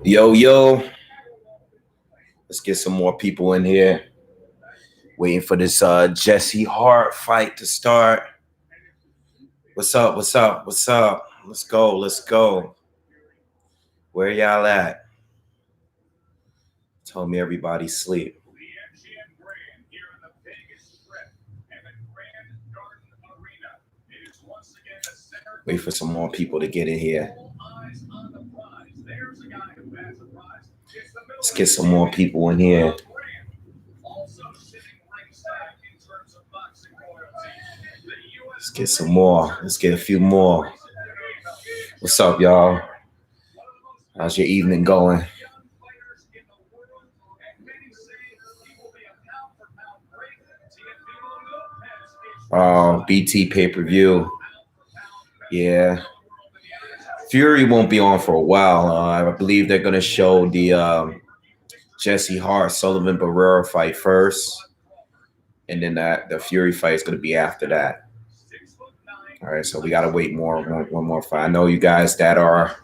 Yo, yo, let's get some more people in here. Waiting for this Jesse Hart fight to start. What's up? What's up? What's up? Let's go. Let's go. Where y'all at? Told me everybody sleep. Wait for some more people to get in here. Let's get some more people in here. Let's get some more. Let's get a few more. What's up, y'all? How's your evening going? BT pay-per-view. Yeah. Fury won't be on for a while. I believe they're going to show the Jesse Hart, Sullivan Barrera fight first. And then the Fury fight is going to be after that. All right, so we got to wait one more fight. I know you guys that are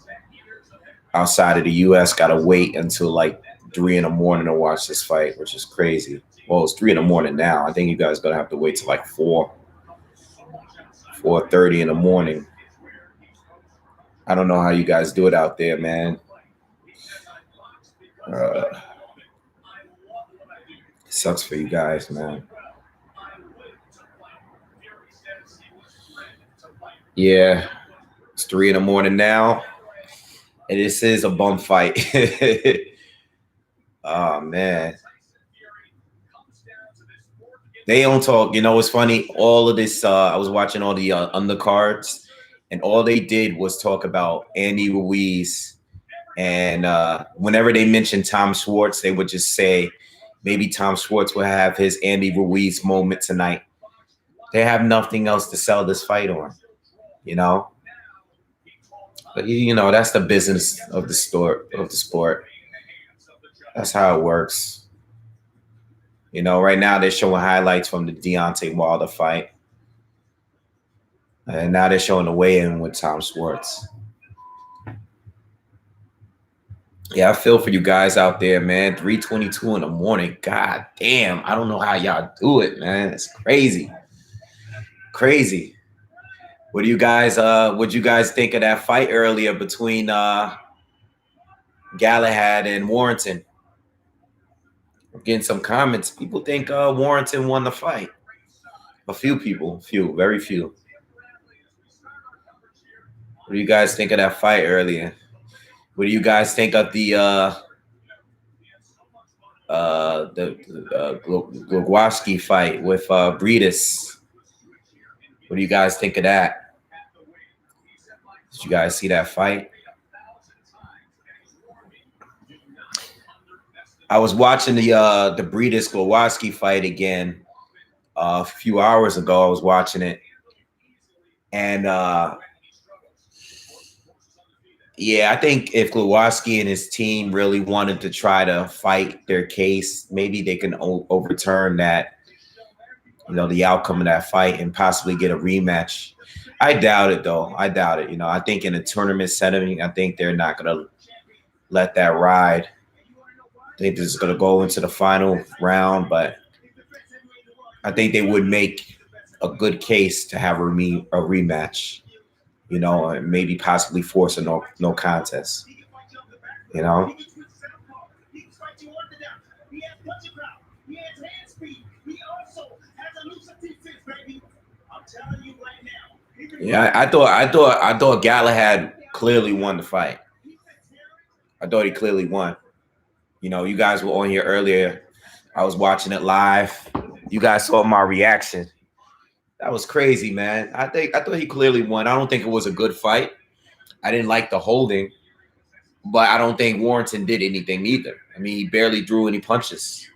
outside of the U.S. got to wait until like 3 in the morning to watch this fight, which is crazy. Well, it's 3 in the morning now. I think you guys going to have to wait till like 4:30 in the morning. I don't know how you guys do it out there, man. It sucks for you guys, man. Yeah, it's 3 in the morning now, and this is a bum fight. Oh, man. They don't talk. You know, it's funny. All of this, I was watching all the undercards, and all they did was talk about Andy Ruiz. And whenever they mentioned Tom Schwarz, they would just say maybe Tom Schwarz will have his Andy Ruiz moment tonight. They have nothing else to sell this fight on, you know. But you know, that's the business of the sport. That's how it works. You know, right now they're showing highlights from the Deontay Wilder fight, and now they're showing the weigh-in with Tom Schwarz. Yeah, I feel for you guys out there, man. 3:22 in the morning. God damn. I don't know how y'all do it, man. It's crazy. Crazy. What do you guys what'd you guys think of that fight earlier between Galahad and Warrington? I'm getting some comments. People think Warrington won the fight. A few people, very few. What do you guys think of that fight earlier? What do you guys think of the Glogowski fight with Breedis? What do you guys think of that? Did you guys see that fight? I was watching the Breedis Glogowski fight again a few hours ago. I was watching it, and yeah, I think if Glogowski and his team really wanted to try to fight their case, maybe they can overturn that, you know, the outcome of that fight and possibly get a rematch. I doubt it, though. I doubt it. You know, I think in a tournament setting, I think they're not going to let that ride. I think this is going to go into the final round, but I think they would make a good case to have a rematch, you know, and maybe possibly force a no contest, you know. Yeah, I thought Galahad clearly won the fight. I thought he clearly won. You know, you guys were on here earlier. I was watching it live. You guys saw my reaction. That was crazy, man. I thought he clearly won. I don't think it was a good fight. I didn't like the holding, but I don't think Warrington did anything either. I mean, he barely drew any punches.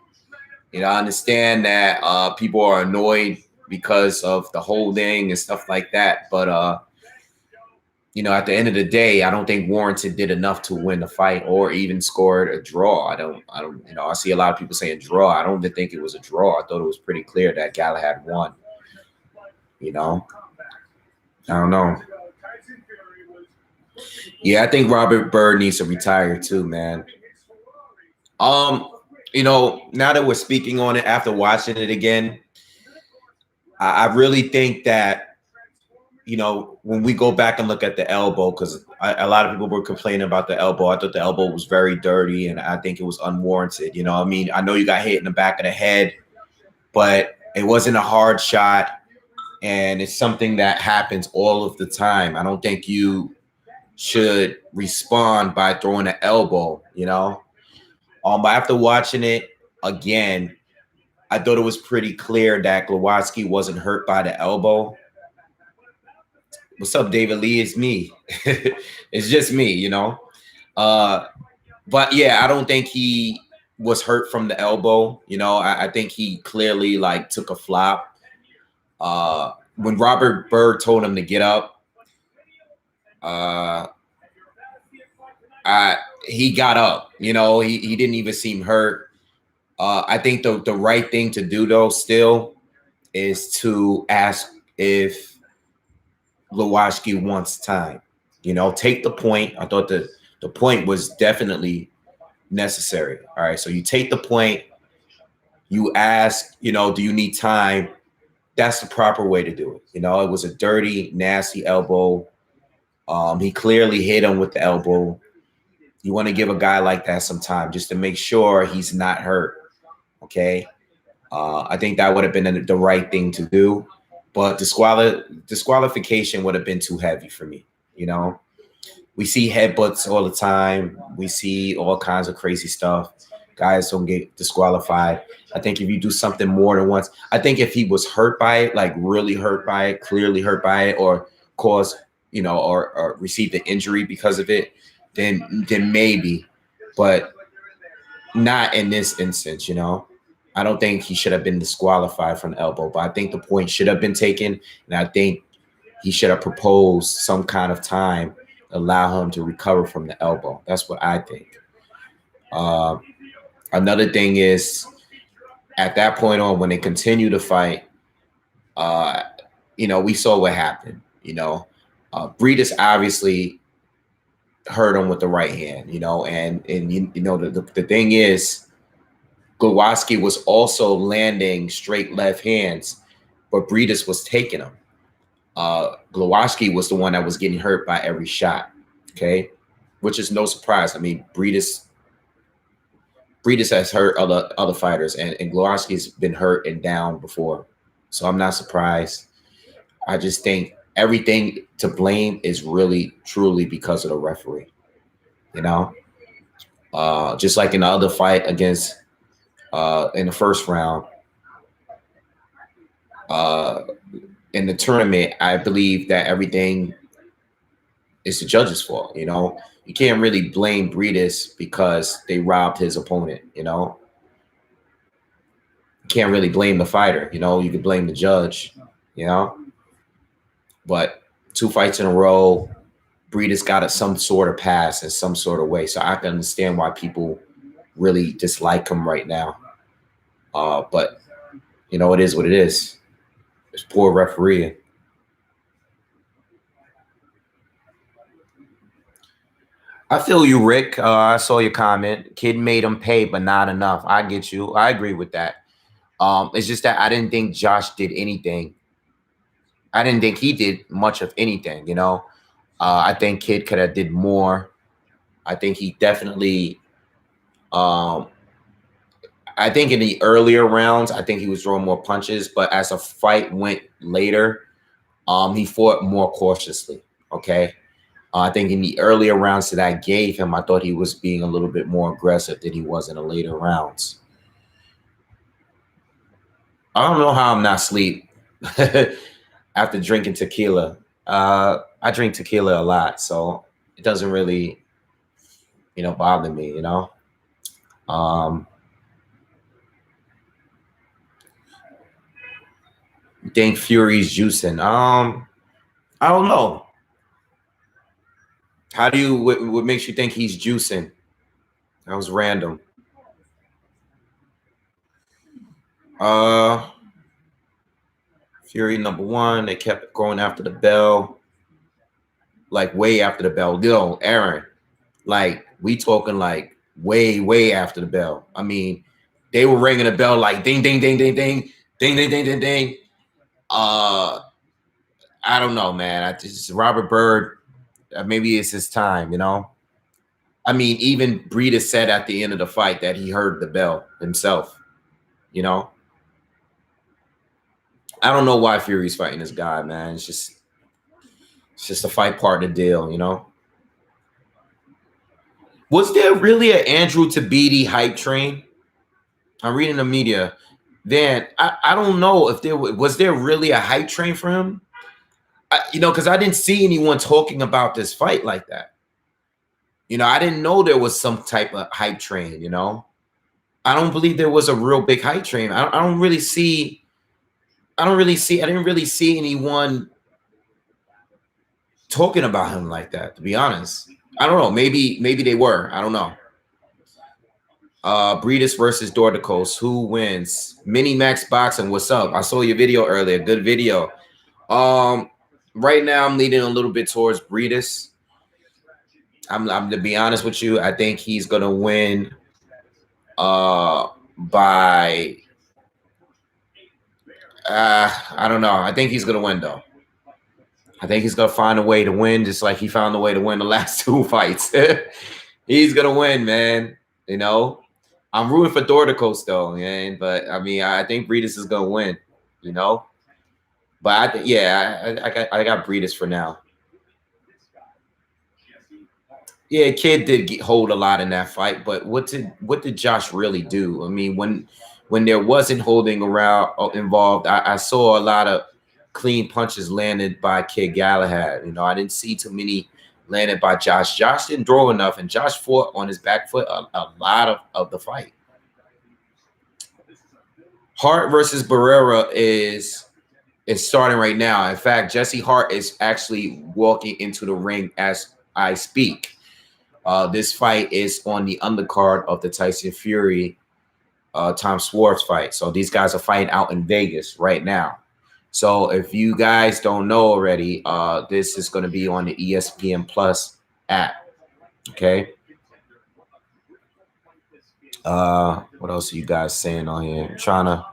You know, I understand that people are annoyed because of the holding and stuff like that, but you know, at the end of the day, I don't think Warrington did enough to win the fight or even scored a draw. I don't, you know, I see a lot of people saying draw. I don't think it was a draw. I thought it was pretty clear that Galahad won. You know, I don't know. Yeah, I think Robert Byrd needs to retire too, man. Um, now that we're speaking on it after watching it again, I really think that when we go back and look at the elbow, because a lot of people were complaining about the elbow. I thought the elbow was very dirty, and I think it was unwarranted. I mean, I know you got hit in the back of the head, but it wasn't a hard shot, and it's something that happens all of the time. I don't think you should respond by throwing an elbow. But after watching it again, I thought it was pretty clear that Glowacki wasn't hurt by the elbow. What's up, David Lee? It's me. It's just me. Uh, but yeah, I don't think he was hurt from the elbow. I think he clearly like took a flop. When Robert Byrd told him to get up, uh, he got up. He didn't even seem hurt. I think the right thing to do though still is to ask if Glowacki wants time. Take the point. I thought the point was definitely necessary. All right, so you take the point. You ask, do you need time? That's the proper way to do it. It was a dirty, nasty elbow. He clearly hit him with the elbow. You want to give a guy like that some time just to make sure he's not hurt. Okay. I think that would have been the right thing to do, but disqualification would have been too heavy for me. We see headbutts all the time. We see all kinds of crazy stuff. Guys don't get disqualified. I think if you do something more than once, I think if he was hurt by it, like really hurt by it, clearly hurt by it, or caused, or received an injury because of it, then maybe, but not in this instance. I don't think he should have been disqualified from the elbow, but I think the point should have been taken, and I think he should have proposed some kind of time, allow him to recover from the elbow. That's what I think. Another thing is, at that point on, when they continue to fight, we saw what happened. Breedis obviously hurt him with the right hand. And the thing is, Glowacki was also landing straight left hands, but Breedis was taking them. Glowacki was the one that was getting hurt by every shot. Okay, which is no surprise. I mean, Breedis has hurt other fighters, and Glowacki's been hurt and down before, so I'm not surprised. I just think everything to blame is really truly because of the referee. Just like in the other fight against in the first round. In the tournament, I believe that everything is the judge's fault. You can't really blame Breedis because they robbed his opponent. You can't really blame the fighter. You can blame the judge. But 2 fights in a row, Breedis got some sort of pass in some sort of way. So I can understand why people really dislike him right now. But it is what it is. It's poor refereeing. I feel you, Rick. I saw your comment. Kid made him pay, but not enough. I get you. I agree with that. It's just that I didn't think Josh did anything. I didn't think he did much of anything. I think Kid could have did more. I think he definitely. I think in the earlier rounds, I think he was throwing more punches, but as a fight went later, he fought more cautiously. Okay. I think in the earlier rounds that I gave him, I thought he was being a little bit more aggressive than he was in the later rounds. I don't know how I'm not asleep after drinking tequila. I drink tequila a lot, so it doesn't really, bother me, Think Fury's juicing. I don't know. How do you? What makes you think he's juicing? That was random. Fury #1. They kept going after the bell. like way after the bell. You know, Aaron, like we talking like way after the bell. I mean, they were ringing the bell like ding ding ding ding ding ding ding ding ding ding. I don't know, man. I just Robert Byrd. Maybe it's his time, you know. I mean, even Breida said at the end of the fight that he heard the bell himself. You know, I don't know why Fury's fighting this guy, man. It's just a fight partner deal, you know. Was there really an Andrew Tabiti hype train? I'm reading the media. Then I don't know if there was there really a hype train for him. You know, because I didn't see anyone talking about this fight like that. You know, I didn't know there was some type of hype train. You know, I don't believe there was a real big hype train. I don't really see. I didn't really see anyone talking about him like that. To be honest, I don't know. Maybe they were. I don't know. Breedis versus Dorticos. Who wins? Mini Max Boxing. What's up? I saw your video earlier. Good video. Right now I'm leaning a little bit towards Breedis. I'm to be honest with you. I think he's gonna win. By. I don't know. I think he's gonna win though. I think he's gonna find a way to win, just like he found a way to win the last two fights. He's gonna win, man. You know. I'm rooting for Dorticos though, man. But I mean, I think Breedis is gonna win. You know. But I got Breedis for now. Yeah, Kid did hold a lot in that fight, but what did Josh really do? I mean, when there wasn't holding around involved, I saw a lot of clean punches landed by Kid Galahad. You know, I didn't see too many landed by Josh. Josh didn't throw enough, and Josh fought on his back foot a lot of the fight. Hart versus Barrera is starting right now. In fact, Jesse Hart is actually walking into the ring as I speak. This fight is on the undercard of the Tyson Fury Tom Schwarz fight. So these guys are fighting out in Vegas right now. So if you guys don't know already, this is going to be on the ESPN Plus app. Okay. What else are you guys saying on here? I'm trying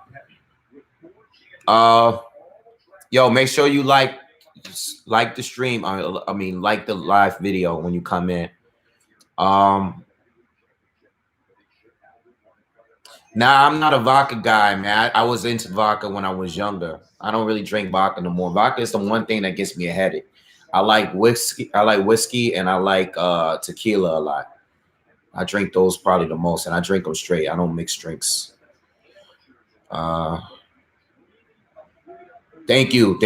to. Yo, make sure you like the stream. I mean, like the live video when you come in. Nah, I'm not a vodka guy, man. I was into vodka when I was younger. I don't really drink vodka no more. Vodka is the one thing that gets me a headache. I like whiskey, and I like tequila a lot. I drink those probably the most, and I drink them straight. I don't mix drinks. Thank you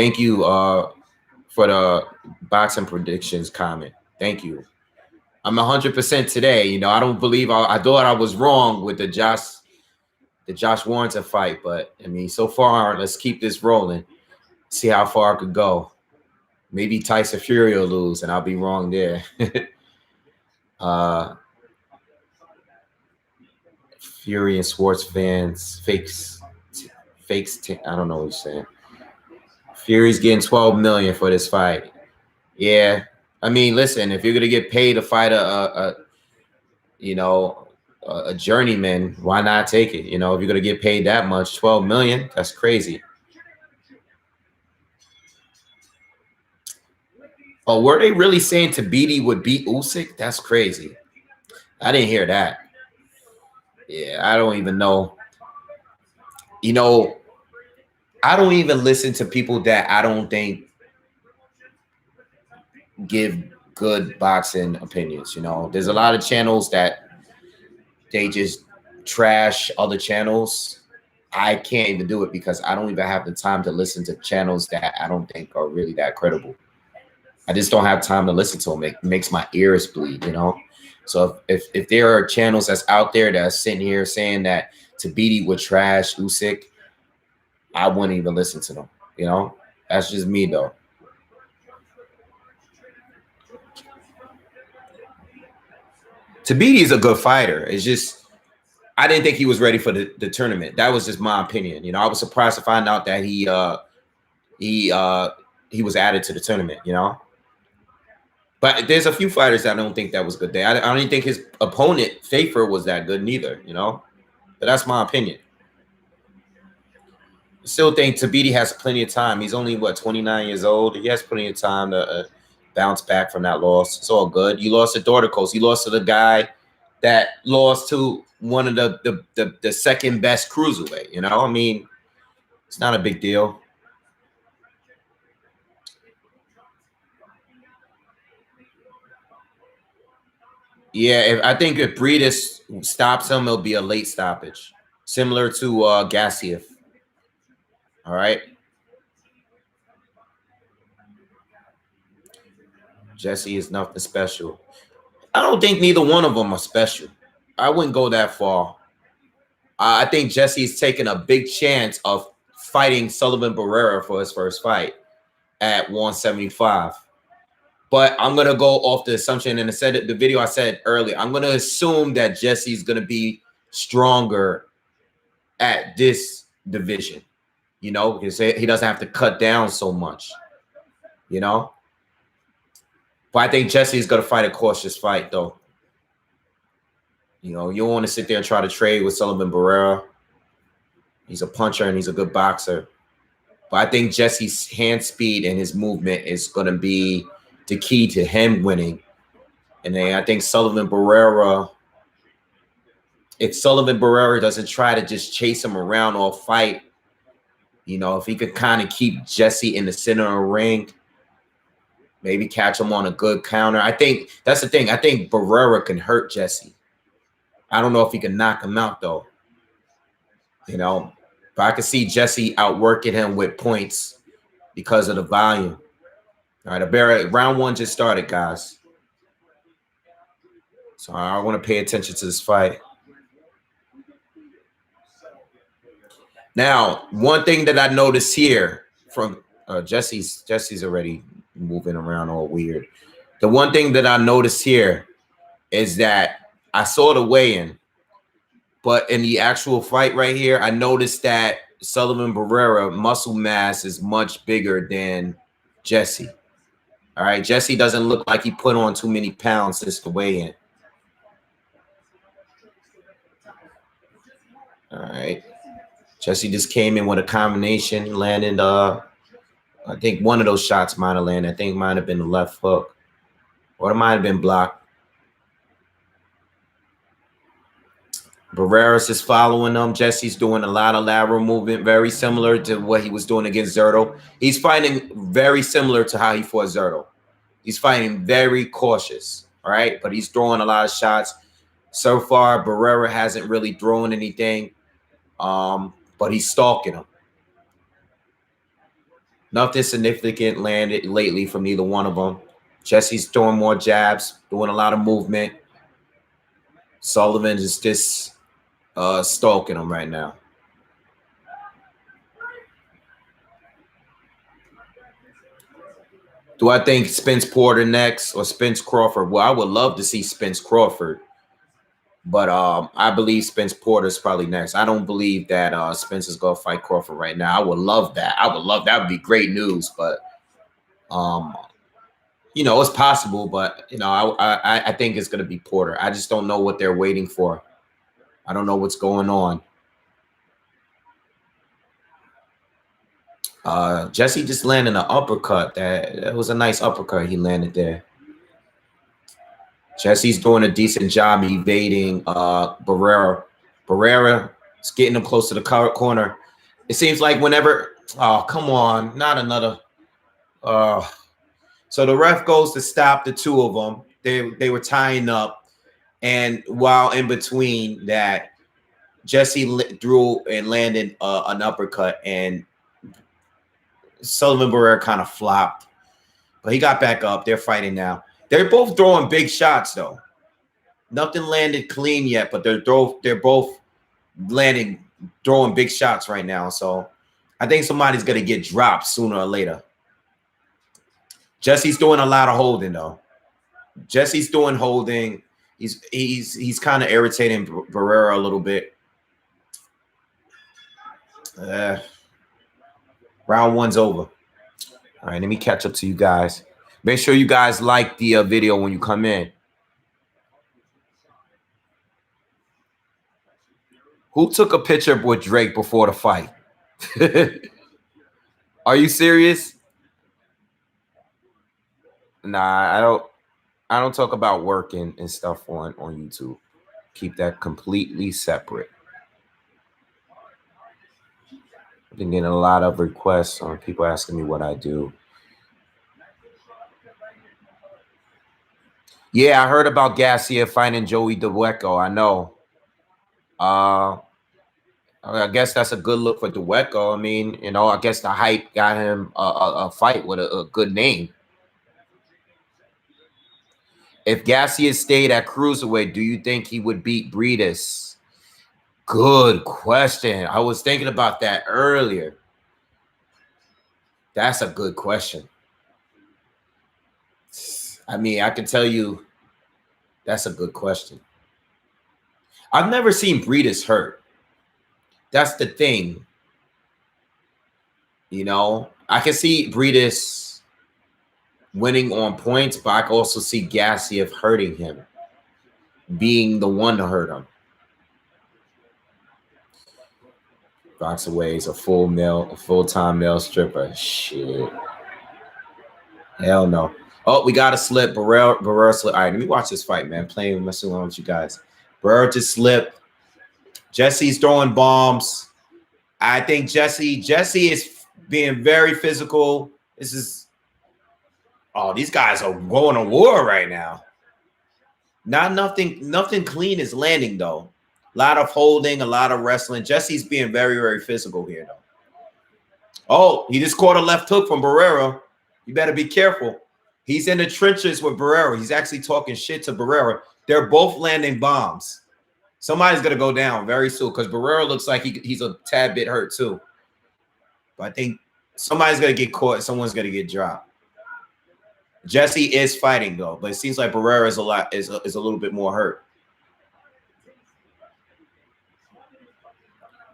for the boxing predictions comment. Thank you. I'm 100% today. You know, I don't believe I thought I was wrong with the Josh Warrington fight, but I mean, so far, let's keep this rolling. See how far I could go. Maybe Tyson Fury will lose, and I'll be wrong there. Fury and Schwarz fans fakes. I don't know what he's saying. Fury's getting $12 million for this fight. Yeah, I mean, listen, if you're gonna get paid to fight a journeyman, why not take it? You know, if you're gonna get paid that much, $12 million, that's crazy. Oh, were they really saying Tabiti would beat Usyk? That's crazy. I didn't hear that. Yeah, I don't even know. You know, I don't even listen to people that I don't think give good boxing opinions. You know, there's a lot of channels that they just trash other channels. I can't even do it because I don't even have the time to listen to channels that I don't think are really that credible. I just don't have time to listen to them. It makes my ears bleed, you know? So if there are channels that's out there that's sitting here saying that Tabiti would trash Usyk, I wouldn't even listen to them, you know? That's just me, though. Tabiti is a good fighter. It's just I didn't think he was ready for the tournament. That was just my opinion. You know, I was surprised to find out that he was added to the tournament, you know? But there's a few fighters that I don't think that was good. I don't even think his opponent, Fafer, was that good neither, you know? But that's my opinion. Still think Tabiti has plenty of time. He's only, what, 29 years old? He has plenty of time to bounce back from that loss. It's all good. You lost to Dorticos. You lost to the guy that lost to one of the second best cruiserweight, you know? I mean, it's not a big deal. Yeah, I think if Breedis stops him, it'll be a late stoppage, similar to Gassiev. All right. Jesse is nothing special. I don't think neither one of them are special. I wouldn't go that far. I think Jesse's taking a big chance of fighting Sullivan Barrera for his first fight at 175. But I'm going to go off the assumption, and I said it, the video I said earlier, I'm going to assume that Jesse's going to be stronger at this division, you know, because he doesn't have to cut down so much, you know. But I think Jesse's going to fight a cautious fight, though. You know, you don't want to sit there and try to trade with Sullivan Barrera. He's a puncher and he's a good boxer. But I think Jesse's hand speed and his movement is going to be the key to him winning. And then I think Sullivan Barrera, if Sullivan Barrera doesn't try to just chase him around all fight, you know, if he could kind of keep Jesse in the center of the ring, maybe catch him on a good counter. I think that's the thing. I think Barrera can hurt Jesse. I don't know if he can knock him out, though. You know, but I can see Jesse outworking him with points because of the volume. All right, round one just started, guys. So I want to pay attention to this fight. Now, one thing that I noticed here from Jesse's already moving around all weird. The one thing that I noticed here is that I saw the weigh-in, but in the actual fight right here, I noticed that Sullivan Barrera muscle mass is much bigger than Jesse. All right, Jesse doesn't look like he put on too many pounds since the weigh-in. All right, Jesse just came in with a combination, landed. I think one of those shots might have landed. I think it might have been the left hook, or it might have been blocked. Barrera's is following them. Jesse's doing a lot of lateral movement, very similar to what he was doing against Zerto. He's fighting very similar to how he fought Zerto. He's fighting very cautious, all right? But he's throwing a lot of shots. So far, Barrera hasn't really thrown anything, but he's stalking him. Nothing significant landed lately from neither one of them. Jesse's throwing more jabs, doing a lot of movement. Sullivan is just stalking him right now. Do I think Spence Porter next or Spence Crawford? Well, I would love to see Spence Crawford, but I believe Spence Porter is probably next. I don't believe that Spence is going to fight Crawford right now. I would love that. That would be great news, but you know, it's possible, but you know, I think it's going to be Porter. I just don't know what they're waiting for. I don't know what's going on. Jesse just landed an uppercut. That was a nice uppercut he landed there. Jesse's doing a decent job evading Barrera. Barrera is getting him close to the corner. It seems like whenever, oh, come on, not another. So the ref goes to stop the two of them. They were tying up. And while in between that, Jesse threw and landed an uppercut, and Sullivan Barrera kind of flopped, but he got back up. They're fighting now. They're both throwing big shots, though. Nothing landed clean yet, but they're both landing, throwing big shots right now. So I think somebody's gonna get dropped sooner or later. Jesse's doing a lot of holding, though. Jesse's doing holding. He's kind of irritating Barrera a little bit. Round one's over. All right, let me catch up to you guys. Make sure you guys like the video when you come in. Who took a picture with Drake before the fight? Are you serious? Nah, I don't talk about work and stuff on YouTube. Keep that completely separate. I've been getting a lot of requests on people asking me what I do. Yeah, I heard about Garcia fighting Joey DeWeco. I know. I guess that's a good look for DeWeco. I mean, you know, I guess the hype got him a fight with a good name. If Garcia stayed at cruiserweight, do you think he would beat Breedis? Good question. I was thinking about that earlier. That's a good question. I mean, I can tell you that's a good question. I've never seen Breedis hurt. That's the thing. You know, I can see Breedis winning on points, but I can also see Gassiev hurting him, being the one to hurt him. BoxingWave is a full-time male stripper. Shit. Hell no. Oh, we got a slip. Barrera slip. All right, let me watch this fight, man. Messing around with you guys. Barrera just slipped. Jesse's throwing bombs. I think Jesse is being very physical. This is, oh, these guys are going to war right now. Nothing clean is landing though. A lot of holding, a lot of wrestling. Jesse's being very, very physical here though. Oh, he just caught a left hook from Barrera. You better be careful. He's in the trenches with Barrera. He's actually talking shit to Barrera. They're both landing bombs. Somebody's going to go down very soon because Barrera looks like he's a tad bit hurt too. But I think somebody's going to get caught. Someone's going to get dropped. Jesse is fighting though, but it seems like Barrera is a little bit more hurt.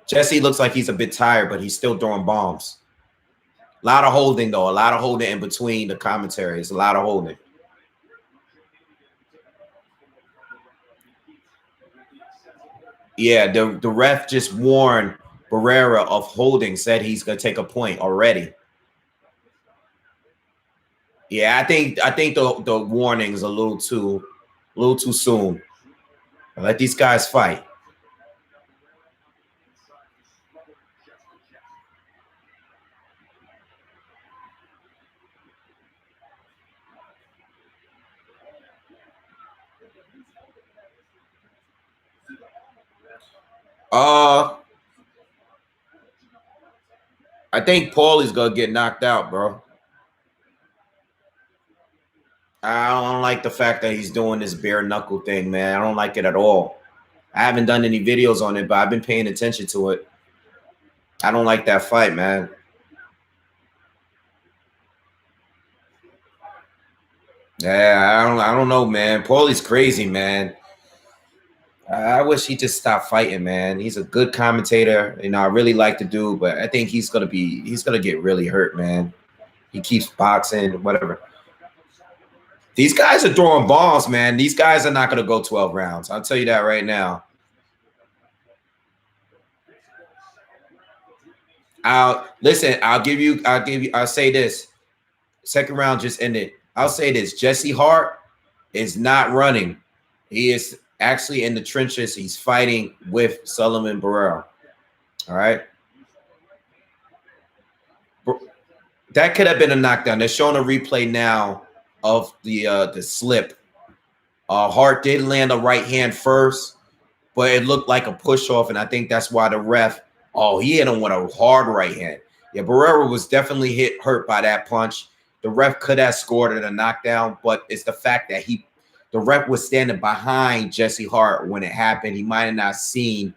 Jesse looks like he's a bit tired, but he's still throwing bombs. A lot of holding though. A lot of holding in between the commentaries. A lot of holding. Yeah, the ref just warned Barrera of holding, said he's going to take a point already. Yeah, I think the warning is a little too soon. Let these guys fight. I think Paulie's gonna get knocked out, bro. I don't like the fact that he's doing this bare knuckle thing, man. I don't like it at all. I haven't done any videos on it, but I've been paying attention to it. I don't like that fight, man. Yeah, I don't know, man. Paulie's crazy, man. I wish he just stopped fighting, man. He's a good commentator, and I really like the dude, but I think he's gonna get really hurt, man. He keeps boxing, whatever. These guys are throwing bombs, man. These guys are not gonna go 12 rounds. I'll tell you that right now. I'll say this. Second round just ended. I'll say this. Jesse Hart is not running. He is actually in the trenches. He's fighting with Sullivan Barrera. All right. That could have been a knockdown. They're showing a replay now of the slip. Hart did land a right hand first, but it looked like a push off, and I think that's why the ref. Oh, he hit him with a hard right hand. Yeah, Barrera was definitely hurt by that punch. The ref could have scored it a knockdown, but it's the fact that the ref was standing behind Jesse Hart when it happened. He might have not seen.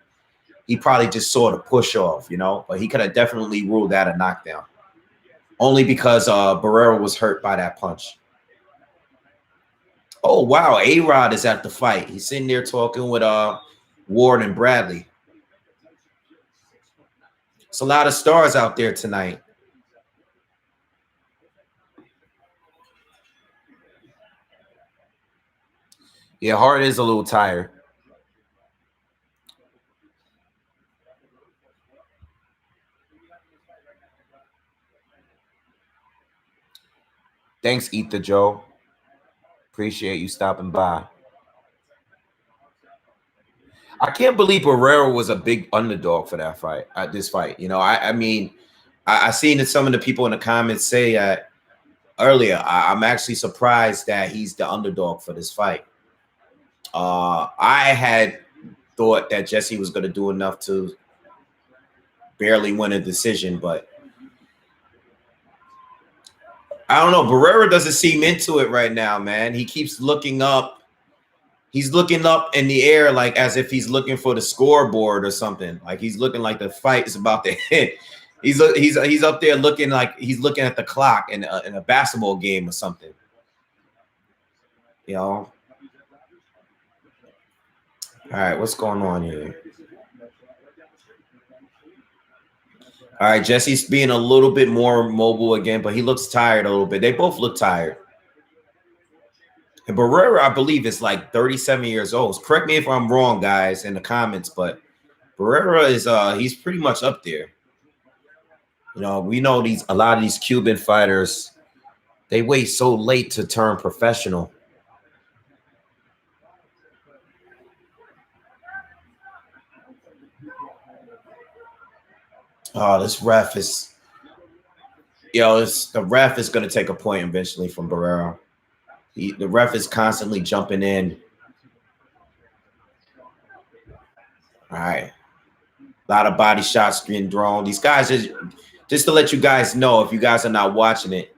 He probably just saw the push off, you know, but he could have definitely ruled that a knockdown. Only because Barrera was hurt by that punch. Oh, wow. A-Rod is at the fight. He's sitting there talking with Ward and Bradley. It's a lot of stars out there tonight. Yeah, Hart is a little tired. Thanks, Ether Joe. Appreciate you stopping by. I can't believe Barrera was a big underdog for that fight. This fight, you know, I mean, I seen that some of the people in the comments say that earlier. I'm actually surprised that he's the underdog for this fight. I had thought that Jesse was going to do enough to barely win a decision, but I don't know. Barrera doesn't seem into it right now, man. He keeps looking up. He's looking up in the air like as if he's looking for the scoreboard or something. Like he's looking like the fight is about to hit. He's up there looking like he's looking at the clock in a basketball game or something. You know. All right, what's going on here? All right, Jesse's being a little bit more mobile again, but he looks tired a little bit. They both look tired. And Barrera, I believe, is like 37 years old. Correct me if I'm wrong, guys, in the comments, but Barrera is he's pretty much up there. You know, we know a lot of these Cuban fighters, they wait so late to turn professional. Oh, this ref is, the ref is going to take a point eventually from Barrera. The ref is constantly jumping in. All right. A lot of body shots being thrown. These guys, just to let you guys know, if you guys are not watching it,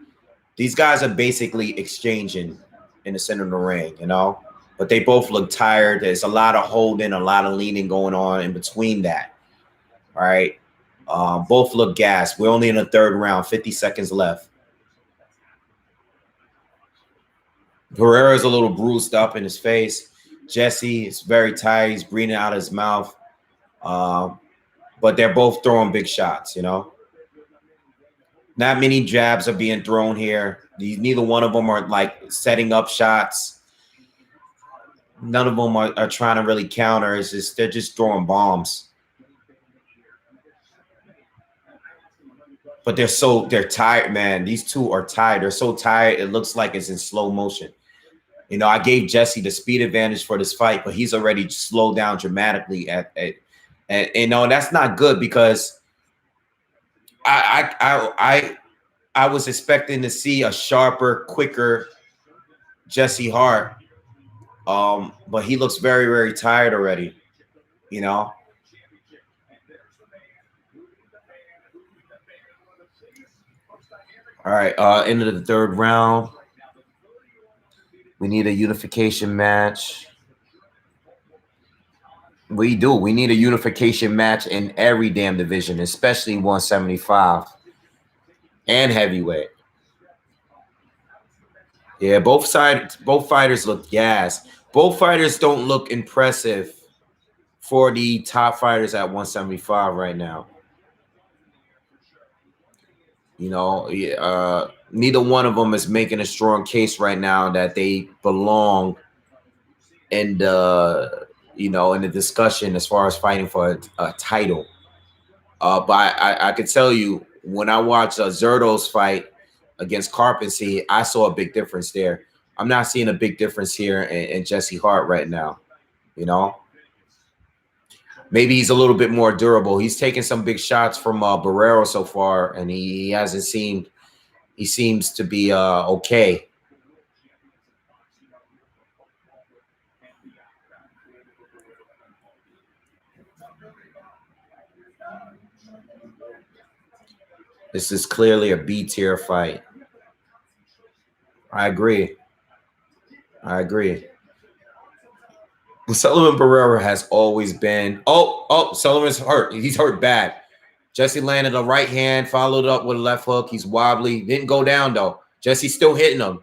these guys are basically exchanging in the center of the ring, you know? But they both look tired. There's a lot of holding, a lot of leaning going on in between that. All right. Both look gassed. We're only in the third round, 50 seconds left. Barrera's a little bruised up in his face. Jesse is very tired. He's breathing out of his mouth. But they're both throwing big shots, you know? Not many jabs are being thrown here. Neither one of them are like setting up shots. None of them are trying to really counter. It's just they're just throwing bombs. But they're tired, man. These two are tired. They're so tired. It looks like it's in slow motion. You know, I gave Jesse the speed advantage for this fight, but he's already slowed down dramatically and you know, that's not good because I was expecting to see a sharper, quicker Jesse Hart. But he looks very, very tired already, you know. All right, end of the third round. We need a unification match. We do. We need a unification match in every damn division, especially 175 and heavyweight. Yeah, both fighters look gas. Both fighters don't look impressive for the top fighters at 175 right now. You know, neither one of them is making a strong case right now that they belong in the, you know, in the discussion as far as fighting for a title. But I could tell you, when I watched Zerto's fight against Carpensy, I saw a big difference there. I'm not seeing a big difference here in Jesse Hart right now. You know, maybe he's a little bit more durable. He's taken some big shots from Barrera so far, and he hasn't seemed. He seems to be okay. This is clearly a B tier fight. I agree. I agree. Sullivan Barrera has always been. Oh, Sullivan's hurt. He's hurt bad. Jesse landed a right hand, followed up with a left hook. He's wobbly. Didn't go down though. Jesse's still hitting him.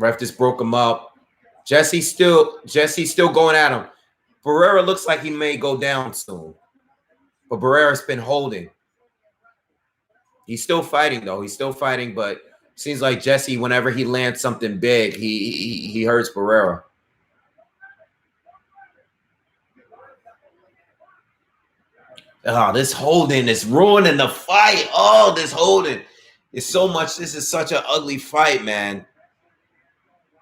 Ref just broke him up. Jesse's still going at him. Barrera looks like he may go down soon. But Barrera's been holding. He's still fighting though. He's still fighting, but Seems like Jesse, whenever he lands something big, he hurts Barrera. Oh, this holding is ruining the fight. Oh, this holding is so much. This is such an ugly fight, man.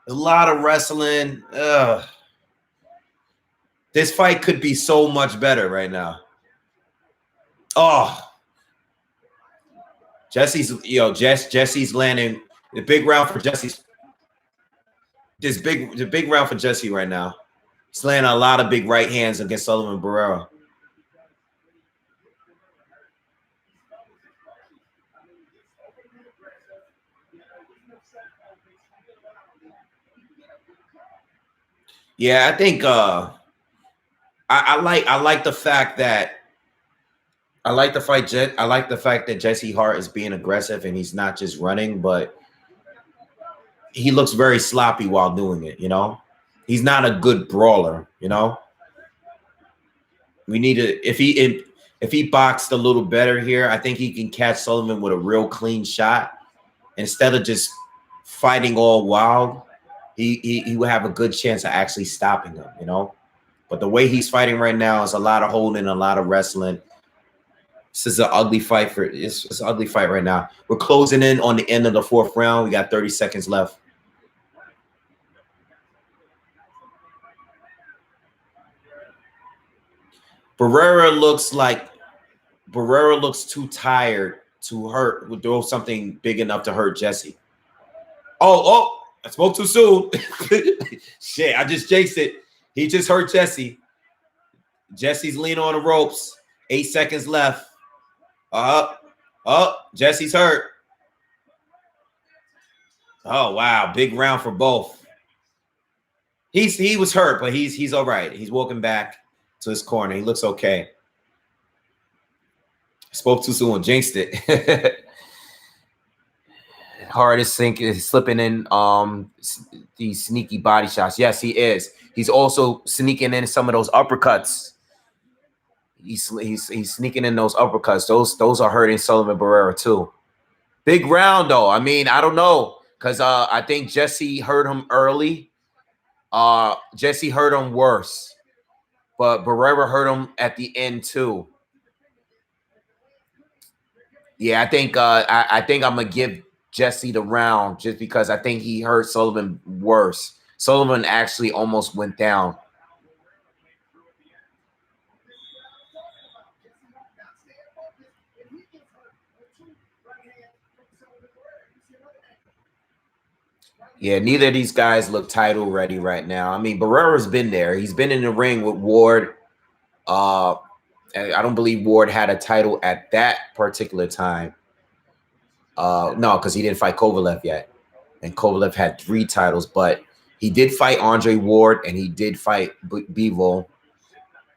A lot of wrestling. Ugh. This fight could be so much better right now. Oh, Jesse's landing the big round for Jesse's. The big round for Jesse right now. He's landing a lot of big right hands against Sullivan Barrera. Yeah, I think I like the fact that I like the fight. I like the fact that Jesse Hart is being aggressive and he's not just running, but he looks very sloppy while doing it. You know, he's not a good brawler. You know, we need to if he boxed a little better here, I think he can catch Sullivan with a real clean shot instead of just fighting all wild. He would have a good chance of actually stopping him. You know, but the way he's fighting right now is a lot of holding, a lot of wrestling. This is an ugly fight for it's an ugly fight right now. We're closing in on the end of the fourth round. We got 30 seconds left. Barrera looks too tired to throw something big enough to hurt Jesse. Oh, I spoke too soon. Shit, I just jinxed it. He just hurt Jesse. Jesse's leaning on the ropes. 8 seconds left. Jesse's hurt. Oh wow, big round for both. He was hurt, but he's all right. He's walking back to his corner. He looks okay. Spoke too soon, jinxed it. Hart is slipping in these sneaky body shots. Yes, he is. He's also sneaking in some of those uppercuts. He's sneaking in those uppercuts. Those are hurting Sullivan Barrera too. Big round though. I mean, I don't know because I think Jesse hurt him early. Jesse hurt him worse, but Barrera hurt him at the end too. Yeah, I think I'm gonna give Jesse the round just because I think he hurt Sullivan worse. Sullivan actually almost went down. Yeah, neither of these guys look title ready right now. I mean, Barrera's been there. He's been in the ring with Ward. I don't believe Ward had a title at that particular time. No, because he didn't fight Kovalev yet. And Kovalev had 3 titles, but he did fight Andre Ward and he did fight Bivol.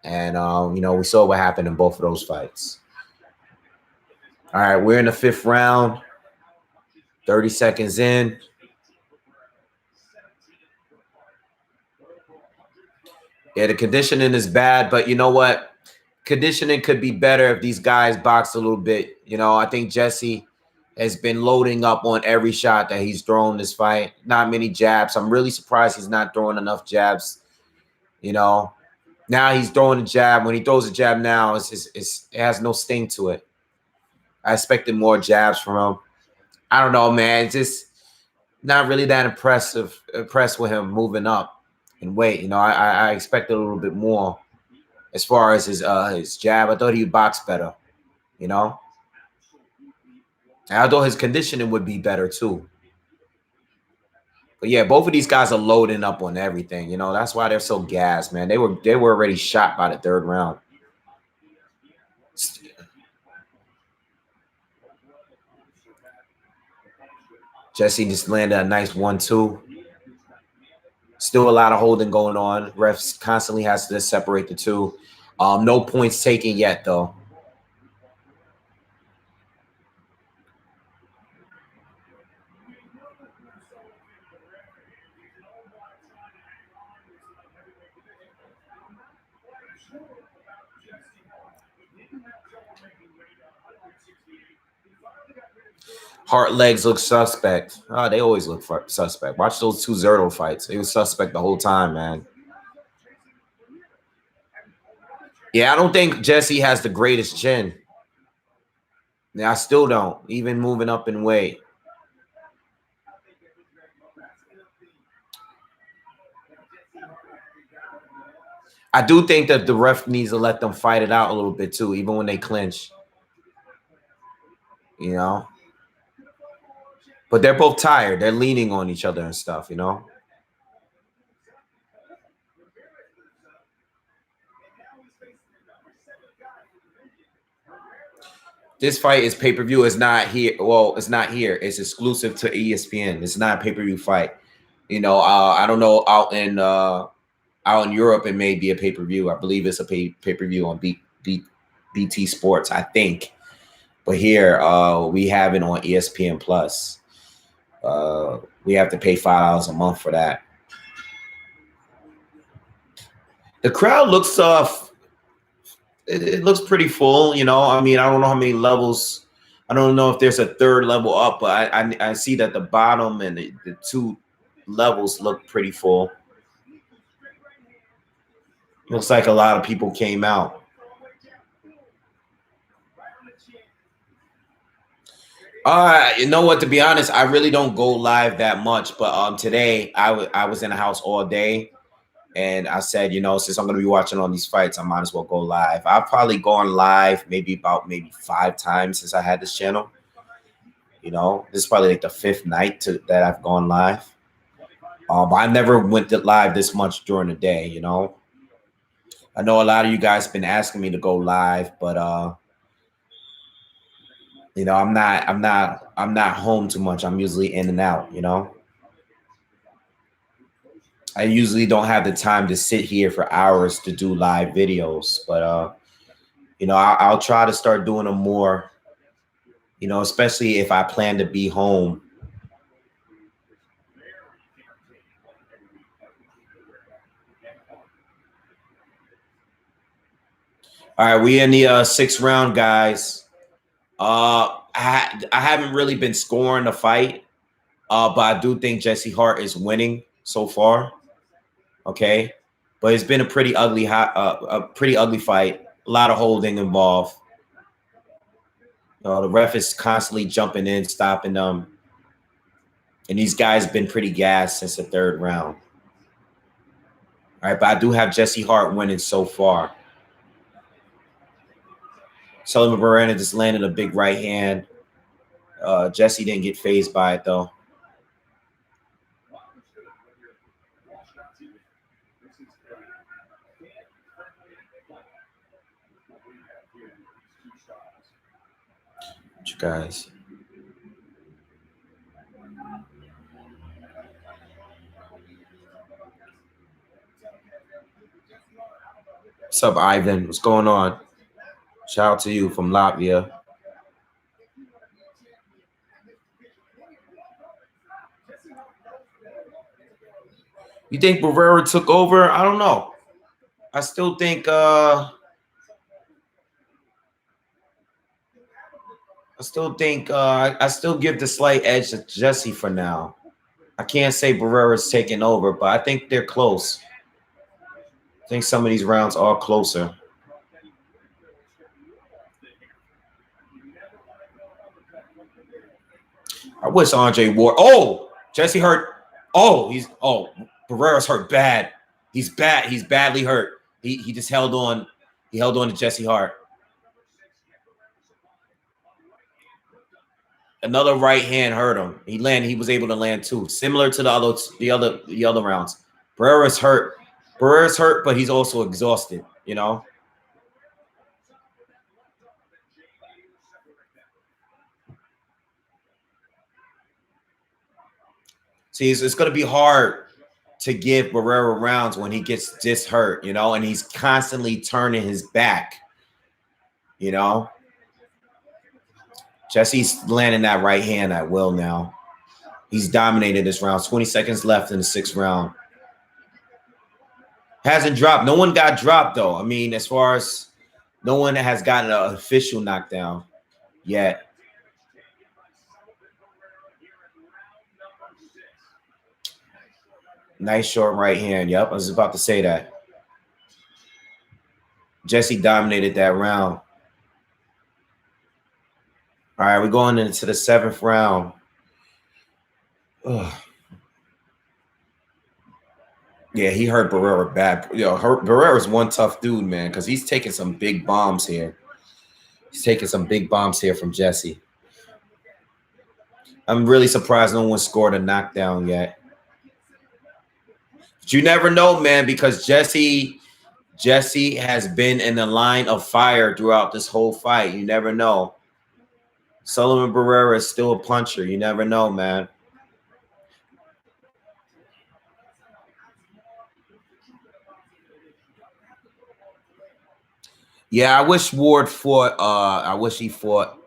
And, we saw what happened in both of those fights. All right, we're in the 5th round. 30 seconds in. Yeah, the conditioning is bad, but you know what? Conditioning could be better if these guys box a little bit. You know, I think Jesse has been loading up on every shot that he's thrown this fight. Not many jabs. I'm really surprised he's not throwing enough jabs. You know, now he's throwing a jab. When he throws a jab now, it has no sting to it. I expected more jabs from him. I don't know, man. It's just not really that impressed with him moving up in weight. You know, I expected a little bit more as far as his jab. I thought he'd box better, you know. And I thought his conditioning would be better too. But yeah, both of these guys are loading up on everything. You know, that's why they're so gassed, man. They were already shot by the 3rd round. Jesse just landed a nice 1-2. Still a lot of holding going on. Refs constantly has to separate the two. No points taken yet, though. Hart legs look suspect. Oh, they always look suspect. Watch those two Zerto fights. It was suspect the whole time, man. Yeah, I don't think Jesse has the greatest chin. Yeah, I still don't. Even moving up in weight. I do think that the ref needs to let them fight it out a little bit too, even when they clinch. You know? But they're both tired. They're leaning on each other and stuff, you know? This fight is pay-per-view. It's not here. Well, it's not here. It's exclusive to ESPN. It's not a pay-per-view fight. You know, I don't know, out in Europe, it may be a pay-per-view. I believe it's a pay-per-view on BT Sports, I think. But here, we have it on ESPN Plus. We have to pay $5 a month for that. The crowd looks it looks pretty full, you know. I mean, I don't know how many levels. I don't know if there's a third level up, but I see that the bottom and the two levels look pretty full. Looks like a lot of people came out. You know what? To be honest, I really don't go live that much. But today I was in the house all day, and I said, you know, since I'm going to be watching all these fights, I might as well go live. I've probably gone live maybe 5 times since I had this channel. You know, this is probably like the 5th night that I've gone live. But I never went live this much during the day. You know, I know a lot of you guys have been asking me to go live, but you know, I'm not home too much. I'm usually in and out, you know. I usually don't have the time to sit here for hours to do live videos, but you know, I'll try to start doing them more, you know, especially if I plan to be home. All right, we in the 6th round, guys. I haven't really been scoring the fight, but I do think Jesse Hart is winning so far. Okay, but it's been a pretty ugly fight. A lot of holding involved. The ref is constantly jumping in, stopping them, and these guys have been pretty gassed since the 3rd round. All right, but I do have Jesse Hart winning so far. Sullivan Barrera just landed a big right hand. Jesse didn't get phased by it, though. You guys. What's up, Ivan? What's going on? Shout out to you from Latvia. You think Barrera took over? I don't know. I still think I still give the slight edge to Jesse for now. I can't say Barrera's taking over, but I think they're close. I think some of these rounds are closer. I wish Andre Ward. Oh, Jesse hurt. Oh, Barrera's hurt bad. He's bad. He's badly hurt. He just held on. He held on to Jesse Hart. Another right hand hurt him. He was able to land 2, similar to the other rounds. Barrera's hurt. Barrera's hurt, but he's also exhausted, you know. See, it's going to be hard to give Barrera rounds when he gets this hurt, you know, and he's constantly turning his back, you know. Jesse's landing that right hand at will now. He's dominated this round. 20 seconds left in the 6th round. Hasn't dropped. No one got dropped, though. I mean, as far as no one has gotten an official knockdown yet. Nice short right hand. Yep, I was about to say that. Jesse dominated that round. All right, we're going into the 7th round. Ugh. Yeah, he hurt Barrera bad. Barrera's one tough dude, man, because he's taking some big bombs here. He's taking some big bombs here from Jesse. I'm really surprised no one scored a knockdown yet. But you never know, man, because Jesse has been in the line of fire throughout this whole fight. You never know. Sullivan Barrera is still a puncher. You never know, man. Yeah, I wish Ward fought. I wish he fought.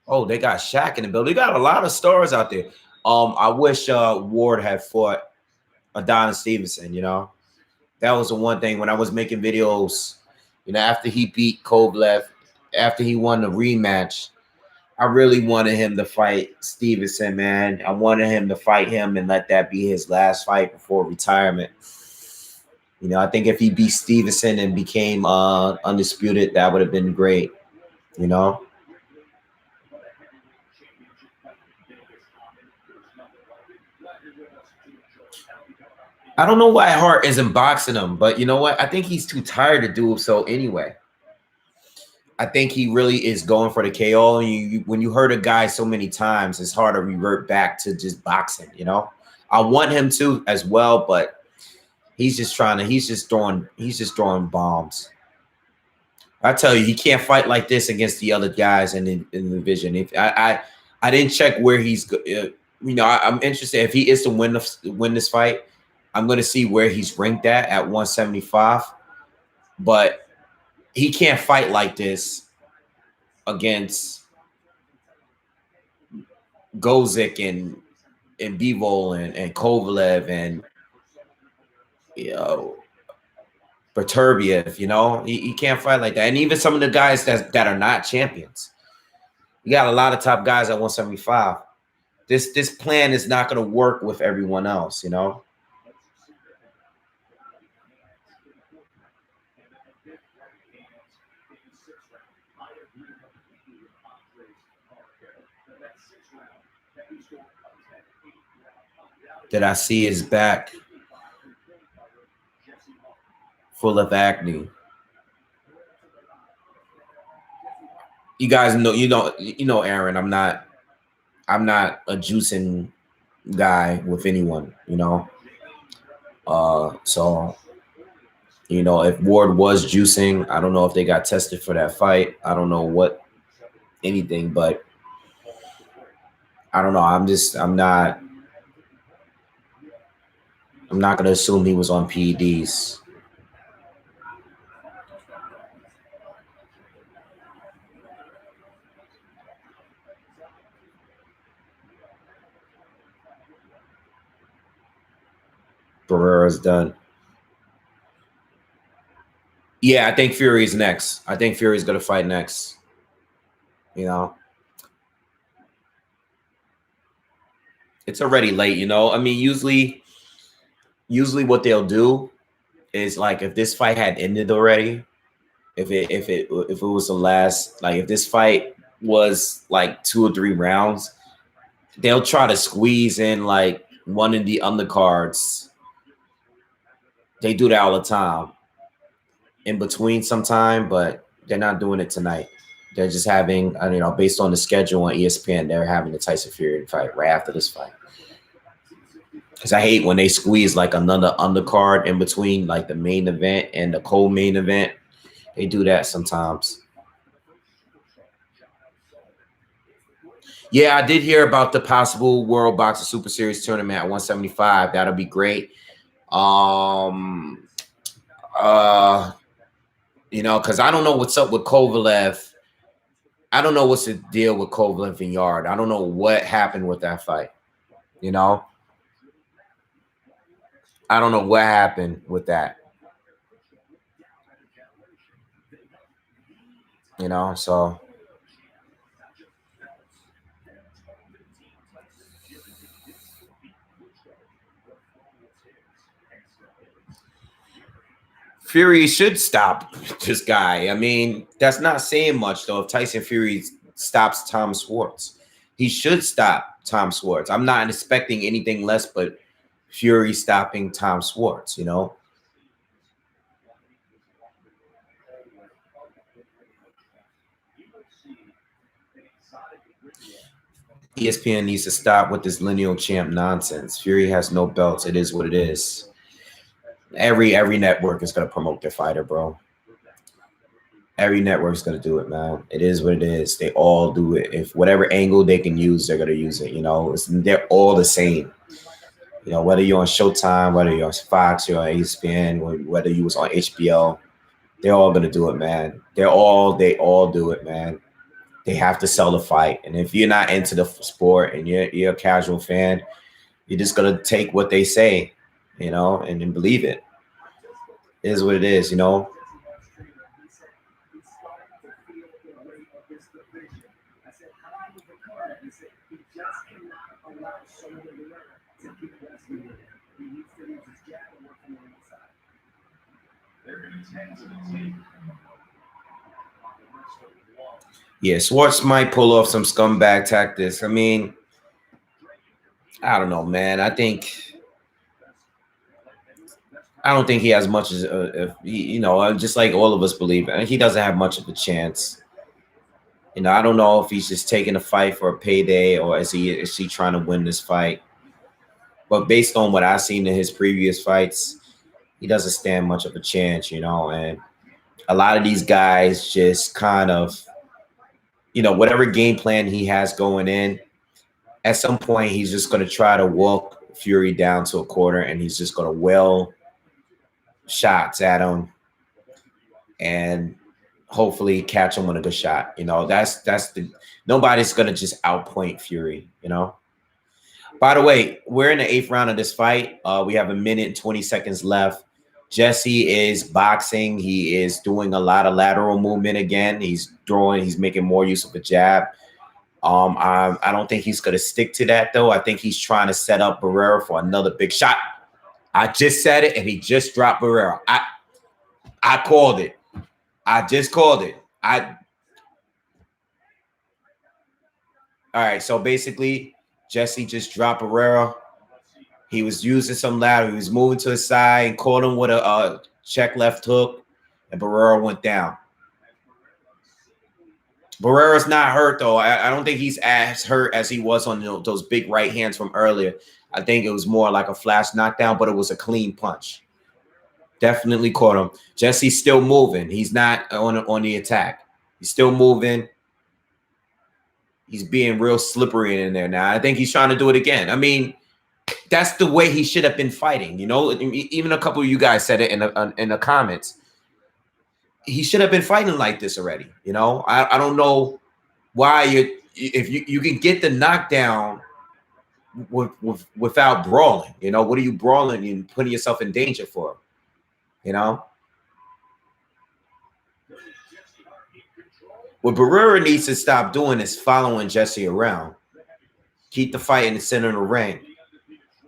Oh, they got Shaq in the building. They got a lot of stars out there. I wish Ward had fought Adonis Stevenson. You know, that was the one thing when I was making videos. You know, after he beat Kovalev, after he won the rematch, I really wanted him to fight Stevenson, man. I wanted him to fight him and let that be his last fight before retirement. You know, I think if he beat Stevenson and became undisputed, that would have been great. You know. I don't know why Hart isn't boxing him, but you know what? I think he's too tired to do so anyway. I think he really is going for the KO. And when you hurt a guy so many times, it's hard to revert back to just boxing, you know? I want him to as well, but he's just throwing bombs. I tell you, he can't fight like this against the other guys in the division. If I didn't check where he's, I'm interested if he is to win this fight. I'm going to see where he's ranked at 175, but he can't fight like this against Gozik and Bivol and Kovalev and Berturbiev. You know, he can't fight like that. And even some of the guys that are not champions. You got a lot of top guys at 175. This plan is not going to work with everyone else. You know. That I see his back full of acne. You guys know, Aaron, I'm not a juicing guy with anyone, you know. So if Ward was juicing, I don't know if they got tested for that fight. I don't know anything, but I don't know. I'm not gonna assume he was on PEDs. Barrera's done. Yeah, I think Fury's next. I think Fury's gonna fight next. You know, it's already late. You know, I mean, usually what they'll do is like if this fight had ended already, if it was the last, like if this fight was like 2 or 3 rounds, they'll try to squeeze in like one of the undercards. They do that all the time in between sometime, but they're not doing it tonight. They're just having, based on the schedule on ESPN, they're having the Tyson Fury fight right after this fight. Because I hate when they squeeze like another undercard in between like the main event and the co-main event. They do that sometimes. Yeah, I did hear about the possible World Boxing Super Series tournament at 175. That'll be great. Because I don't know what's up with Kovalev. I don't know what's the deal with Kovalev and Yard. I don't know what happened with that fight. You know? I don't know what happened with that. You know, so Fury should stop this guy. I mean, that's not saying much, though. If Tyson Fury stops Tom Schwarz, he should stop Tom Schwarz. I'm not expecting anything less but Fury stopping Tom Schwarz, you know? ESPN needs to stop with this lineal champ nonsense. Fury has no belts. It is what it is. Every network is going to promote their fighter, bro. Every network's going to do it, man. It is what it is. They all do it. If whatever angle they can use, they're going to use it. You know, they're all the same. You know, whether you're on Showtime, whether you're on Fox, you're on ESPN, whether you was on HBO, they're all going to do it, man. They all do it, man. They have to sell the fight. And if you're not into the sport and you're a casual fan, you're just going to take what they say, you know, and then believe it. It is what it is, you know. Yeah, Schwartz might pull off some scumbag tactics. I mean, I don't know, man. I don't think he has much as you know, just like all of us believe, he doesn't have much of a chance. You know, I don't know if he's just taking a fight for a payday or is he trying to win this fight. But based on what I've seen in his previous fights, he doesn't stand much of a chance, you know. And a lot of these guys just kind of, you know, whatever game plan he has going in, at some point he's just going to try to walk Fury down to a corner and he's just going to well shots at him and hopefully catch him with a good shot. You know, nobody's going to just outpoint Fury, you know. By the way, we're in the 8th round of this fight. We have 1 minute and 20 seconds left. Jesse is boxing. He is doing a lot of lateral movement again. He's throwing. He's making more use of a jab. I don't think he's going to stick to that, though. I think he's trying to set up Barrera for another big shot. I just said it, and he just dropped Barrera. I called it. I just called it. All right, so basically, Jesse just dropped Barrera. He was using some lateral. He was moving to his side and caught him with a check left hook, and Barrera went down. Barrera's not hurt, though. I don't think he's as hurt as he was on those big right hands from earlier. I think it was more like a flash knockdown, but it was a clean punch. Definitely caught him. Jesse's still moving. He's not on the attack. He's still moving. He's being real slippery in there now. I think he's trying to do it again. I mean, that's the way he should have been fighting. You know, even a couple of you guys said it in the comments. He should have been fighting like this already. You know, I don't know why if you can get the knockdown without brawling. You know, what are you brawling and putting yourself in danger for? You know, what Barrera needs to stop doing is following Jesse around. Keep the fight in the center of the ring.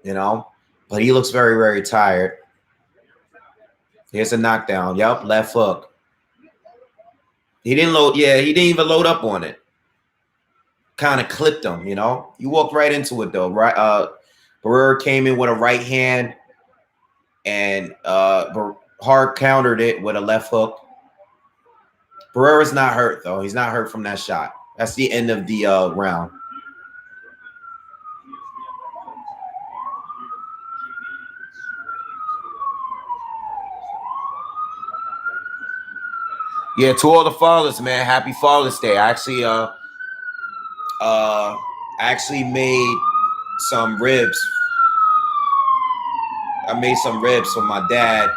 You know, but he looks very, very tired. Here's a knockdown. Yep, left hook. He didn't load. Yeah, he didn't even load up on it. Kind of clipped him, you know. You walked right into it, though. Right. Barrera came in with a right hand, and Hart countered it with a left hook. Barrera's not hurt, though. He's not hurt from that shot. That's the end of the round. Yeah, to all the fathers, man. Happy Father's Day. I actually made some ribs. I made some ribs for my dad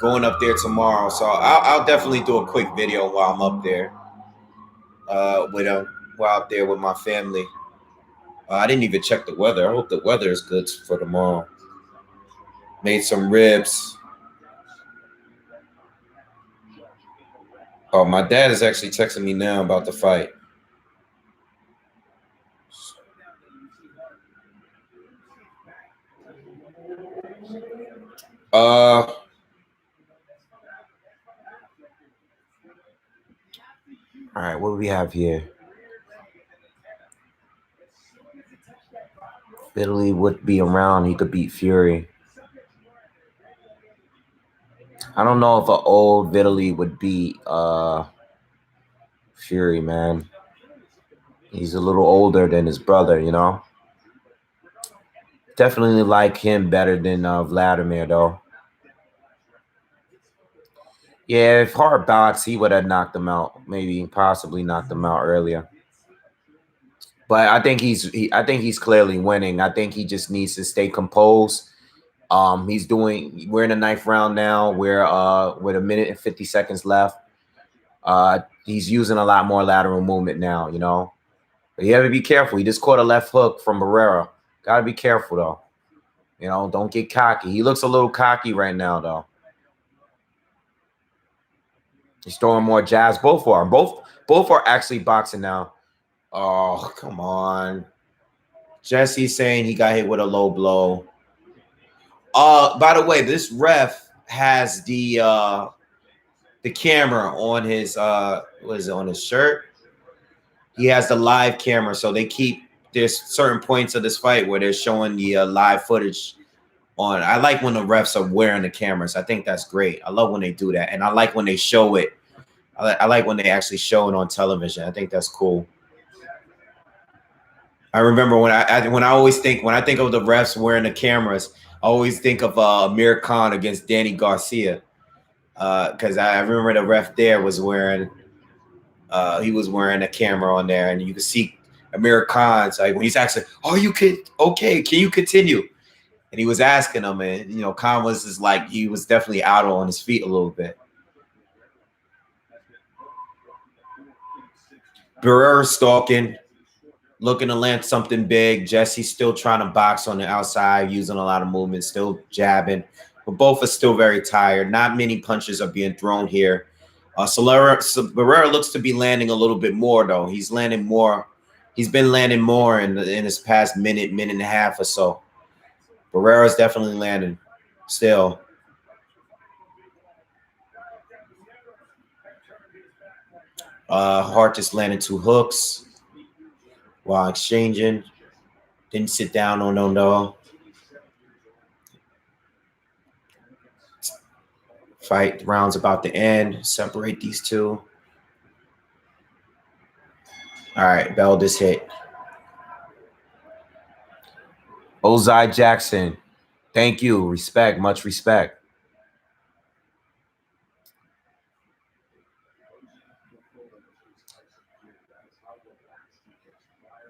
going up there tomorrow. So I'll definitely do a quick video while I'm up there. With him while out there with my family. I didn't even check the weather. I hope the weather is good for tomorrow. Made some ribs. Oh, my dad is actually texting me now about the fight. All right, what do we have here? Italy would be around. He could beat Fury. I don't know if an old Vitaly would beat Fury, man. He's a little older than his brother, you know. Definitely like him better than Vladimir, though. Yeah, if Hart boxed, he would have knocked him out. Maybe, possibly knocked him out earlier. But I think I think he's clearly winning. I think he just needs to stay composed. We're in the ninth round now. We're with a minute and 50 seconds left. He's using a lot more lateral movement now, you know. But you have to be careful. He just caught a left hook from Barrera. Gotta be careful though. You know, don't get cocky. He looks a little cocky right now, though. He's throwing more jabs. Both are. Both are actually boxing now. Oh, come on. Jesse's saying he got hit with a low blow. By the way, this ref has the camera on his what is it, on his shirt? He has the live camera, so there's certain points of this fight where they're showing the live footage on. I like when the refs are wearing the cameras. I think that's great. I love when they do that, and I like when they show it. I like when they actually show it on television. I think that's cool. I remember when I think of the refs wearing the cameras, I always think of Amir Khan against Danny Garcia, because I remember the ref there was wearing a camera on there, and you could see Amir Khan's like when he's actually, "Are you okay? Can you continue?" And he was asking him, and you know, Khan was just like, he was definitely out on his feet a little bit. Barrera stalking, looking to land something big. Jesse's still trying to box on the outside, using a lot of movement, still jabbing. But both are still very tired. Not many punches are being thrown here. Barrera looks to be landing a little bit more, though. He's landing more. He's been landing more in his past minute and a half or so. Barrera's definitely landing still. Hart just landed 2 hooks while exchanging. Didn't sit down on no. Fight rounds about to end. Separate these two. All right, bell just hit. Ozai Jackson, thank you. Respect, much respect.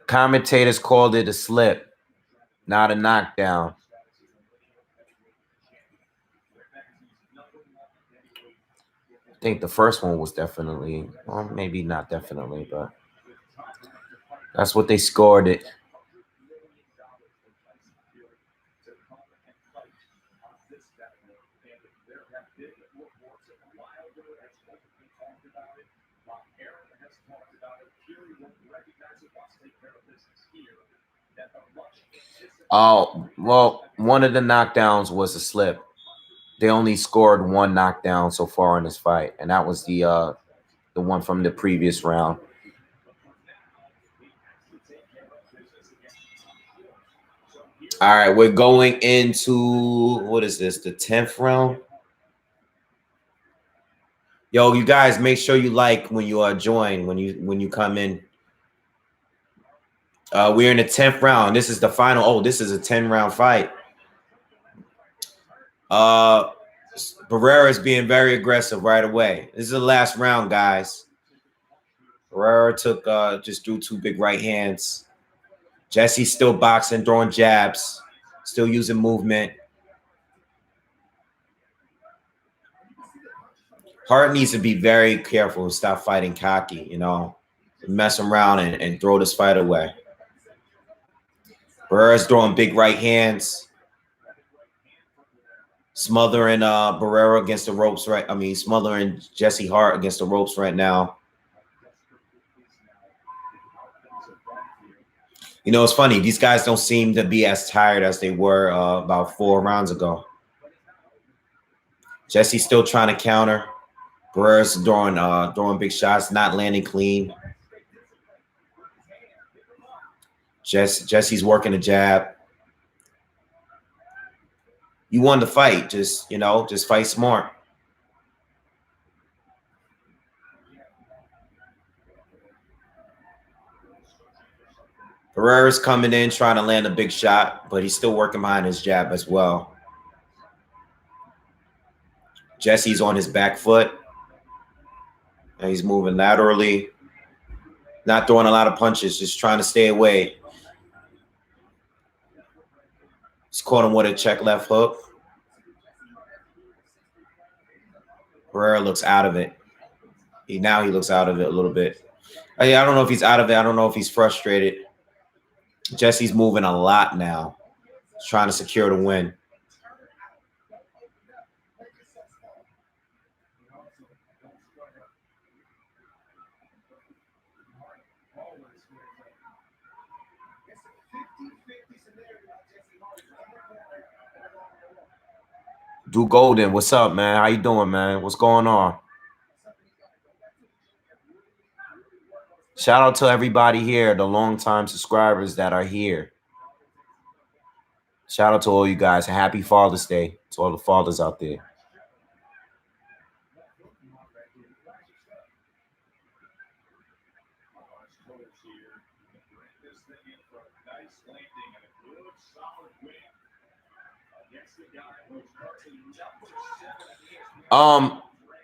Commentators called it a slip, not a knockdown. I think the first one was definitely, well, maybe not definitely, but that's what they scored it. Oh, well, one of the knockdowns was a slip. They only scored 1 knockdown so far in this fight, and that was the one from the previous round. All right, we're going into, what is this, the 10th round? Yo, you guys, make sure you like when you join, when you come in. We're in the 10th round. This is the final. Oh, this is a 10-round fight. Barrera is being very aggressive right away. This is the last round, guys. Barrera just threw 2 big right hands. Jesse's still boxing, throwing jabs, still using movement. Hart needs to be very careful and stop fighting cocky, you know, mess around and throw this fight away. Barrera's throwing big right hands, smothering Barrera against the ropes, right? I mean, smothering Jesse Hart against the ropes right now. You know, it's funny. These guys don't seem to be as tired as they were about 4 rounds ago. Jesse's still trying to counter. Barrera's throwing big shots, not landing clean. Jesse's working the jab. You won the fight. Just fight smart. Barrera's coming in trying to land a big shot, but he's still working behind his jab as well. Jesse's on his back foot. And he's moving laterally. Not throwing a lot of punches, just trying to stay away. He's caught him with a check left hook. Barrera looks out of it. Now he looks out of it a little bit. I don't know if he's out of it. I don't know if he's frustrated. Jesse's moving a lot now. He's trying to secure the win. Do Golden, what's up, man? How you doing, man? What's going on? Shout out to everybody here, the longtime subscribers that are here. Shout out to all you guys. Happy Father's Day to all the fathers out there.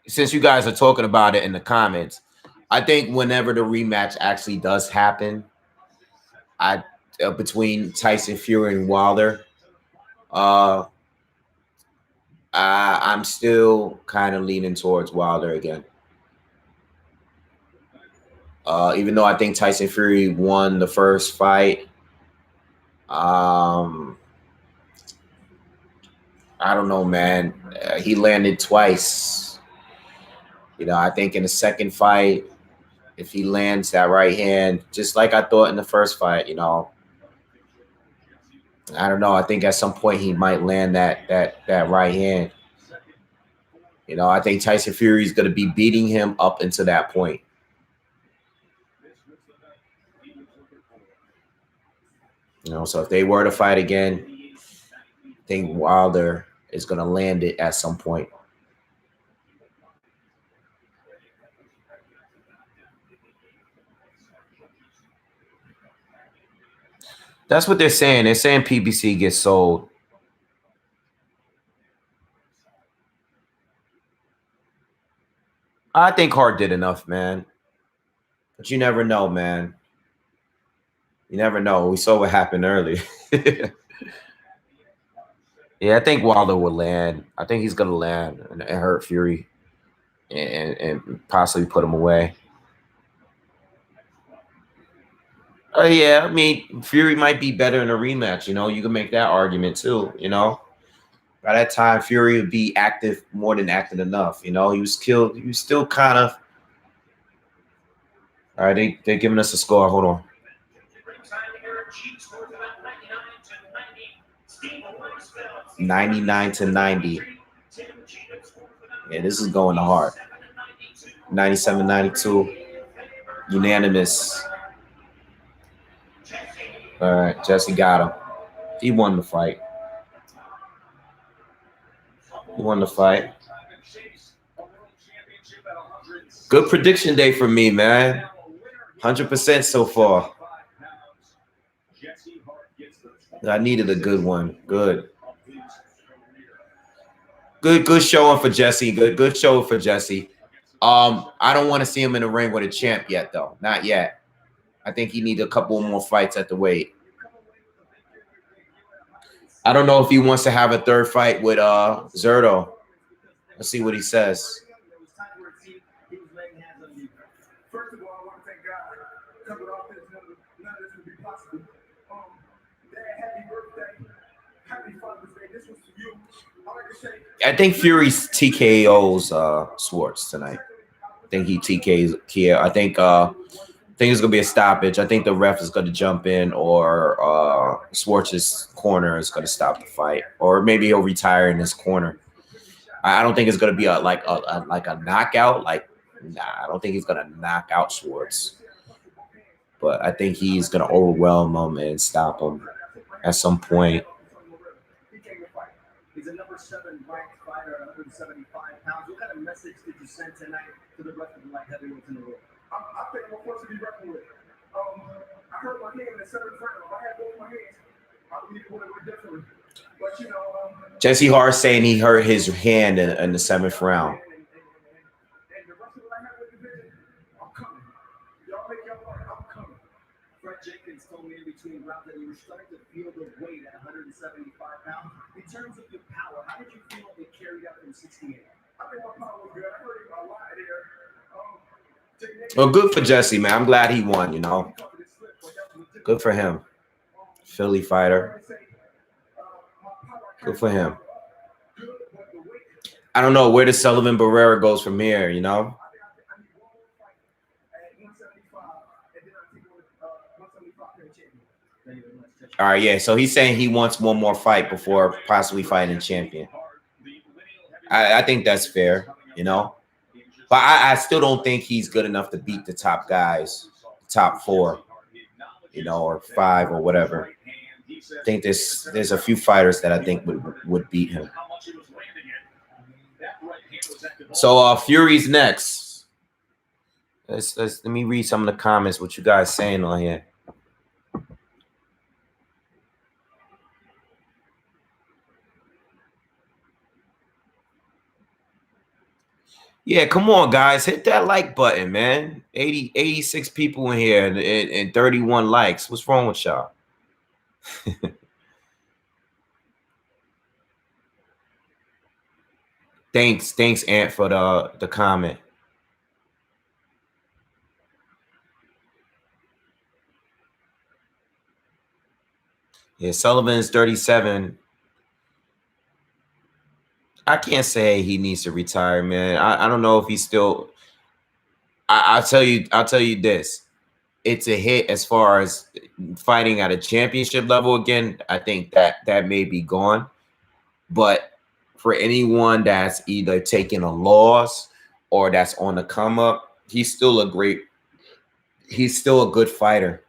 Since you guys are talking about it in the comments, I think whenever the rematch actually does happen, between Tyson Fury and Wilder, I'm still kind of leaning towards Wilder again. Even though I think Tyson Fury won the first fight, I don't know, man. He landed twice. I think in the second fight, if he lands that right hand, just like I thought in the first fight, I don't know. I think at some point he might land that right hand. I think Tyson Fury is going to be beating him up until that point. So if they were to fight again, I think Wilder is going to land it at some point. That's what they're saying. They're saying PBC gets sold. I think Hart did enough, man. But you never know, man. You never know. We saw what happened earlier. Yeah, I think Wilder will land. I think he's going to land and hurt Fury and possibly put him away. Yeah, I mean, Fury might be better in a rematch. You can make that argument too. By that time, Fury would be active, more than active enough. He was killed. He was still kind of. All right, they're giving us a score. Hold on. 99-90. Yeah, this is going to Hart. 97-92. Unanimous. All right, Jesse got him. He won the fight. Good prediction day for me, man. 100% so far. I needed a good one. Good showing for Jesse. Good showing for Jesse. I don't want to see him in the ring with a champ yet, though. Not yet. I think he needs a couple more fights at the weight. I don't know if he wants to have a third fight with Zerto. Let's see what he says. I think Fury's TKO's Schwarz tonight. I think he TKs Kia. I think it's gonna be a stoppage. I think the ref is gonna jump in, or Schwartz's corner is gonna stop the fight, or maybe he'll retire in his corner. I don't think it's gonna be like a knockout. Like, nah, I don't think he's gonna knock out Schwarz. But I think he's gonna overwhelm him and stop him at some point. He's a number 7 ranked fighter at 175 pounds. What kind of message did you send tonight to the rest of the light heavyweights in the world? I think I'm a force to be reckoned with. I hurt my hand in the 7th round. If I had both my hands, I would need to win it differently. But you know, Jesse Hart saying he hurt his hand in the 7th round. And the rest of the light heavyweight division, I'm coming. Y'all make your mark. I'm coming. Fred Jenkins told me in between rounds that you were starting to feel the weight at 175 pounds. In terms of your power, how did you feel it carried out from 68? I think my power was good. I heard a lot there. Well, good for Jesse, man. I'm glad he won, you know. Good for him. Philly fighter. Good for him. I don't know where the Sullivan Barrera goes from here, you know. All right, yeah. So he's saying he wants one more fight before possibly fighting champion. I think that's fair, you know. But I still don't think he's good enough to beat the top guys, top 4, you know, or 5 or whatever. I think there's a few fighters that I think would beat him. So Fury's next. Let me read some of the comments. What you guys saying on here? Yeah, come on, guys. Hit that like button, man. 86 people in here and 31 likes. What's wrong with y'all? Thanks, Ant, for the comment. Yeah, Sullivan's 37. I can't say he needs to retire, man. I don't know if he's still. I'll tell you this. It's a hit as far as fighting at a championship level again. I think that may be gone. But for anyone that's either taking a loss or that's on the come up, he's still a good fighter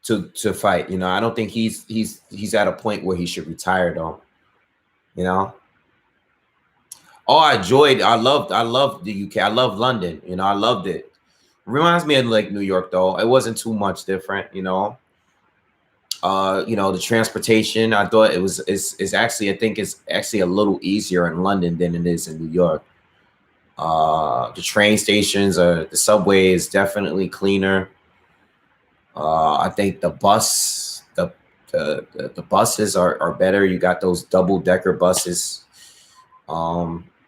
to fight. You know, I don't think he's at a point where he should retire though. You know. Oh, I loved the UK. I love London. You know, I loved it. Reminds me of like New York though. It wasn't too much different, you know. You know, the transportation, I thought it's actually, I think it's actually a little easier in London than it is in New York. The train stations the subway is definitely cleaner. I think the buses are better. You got those double-decker buses.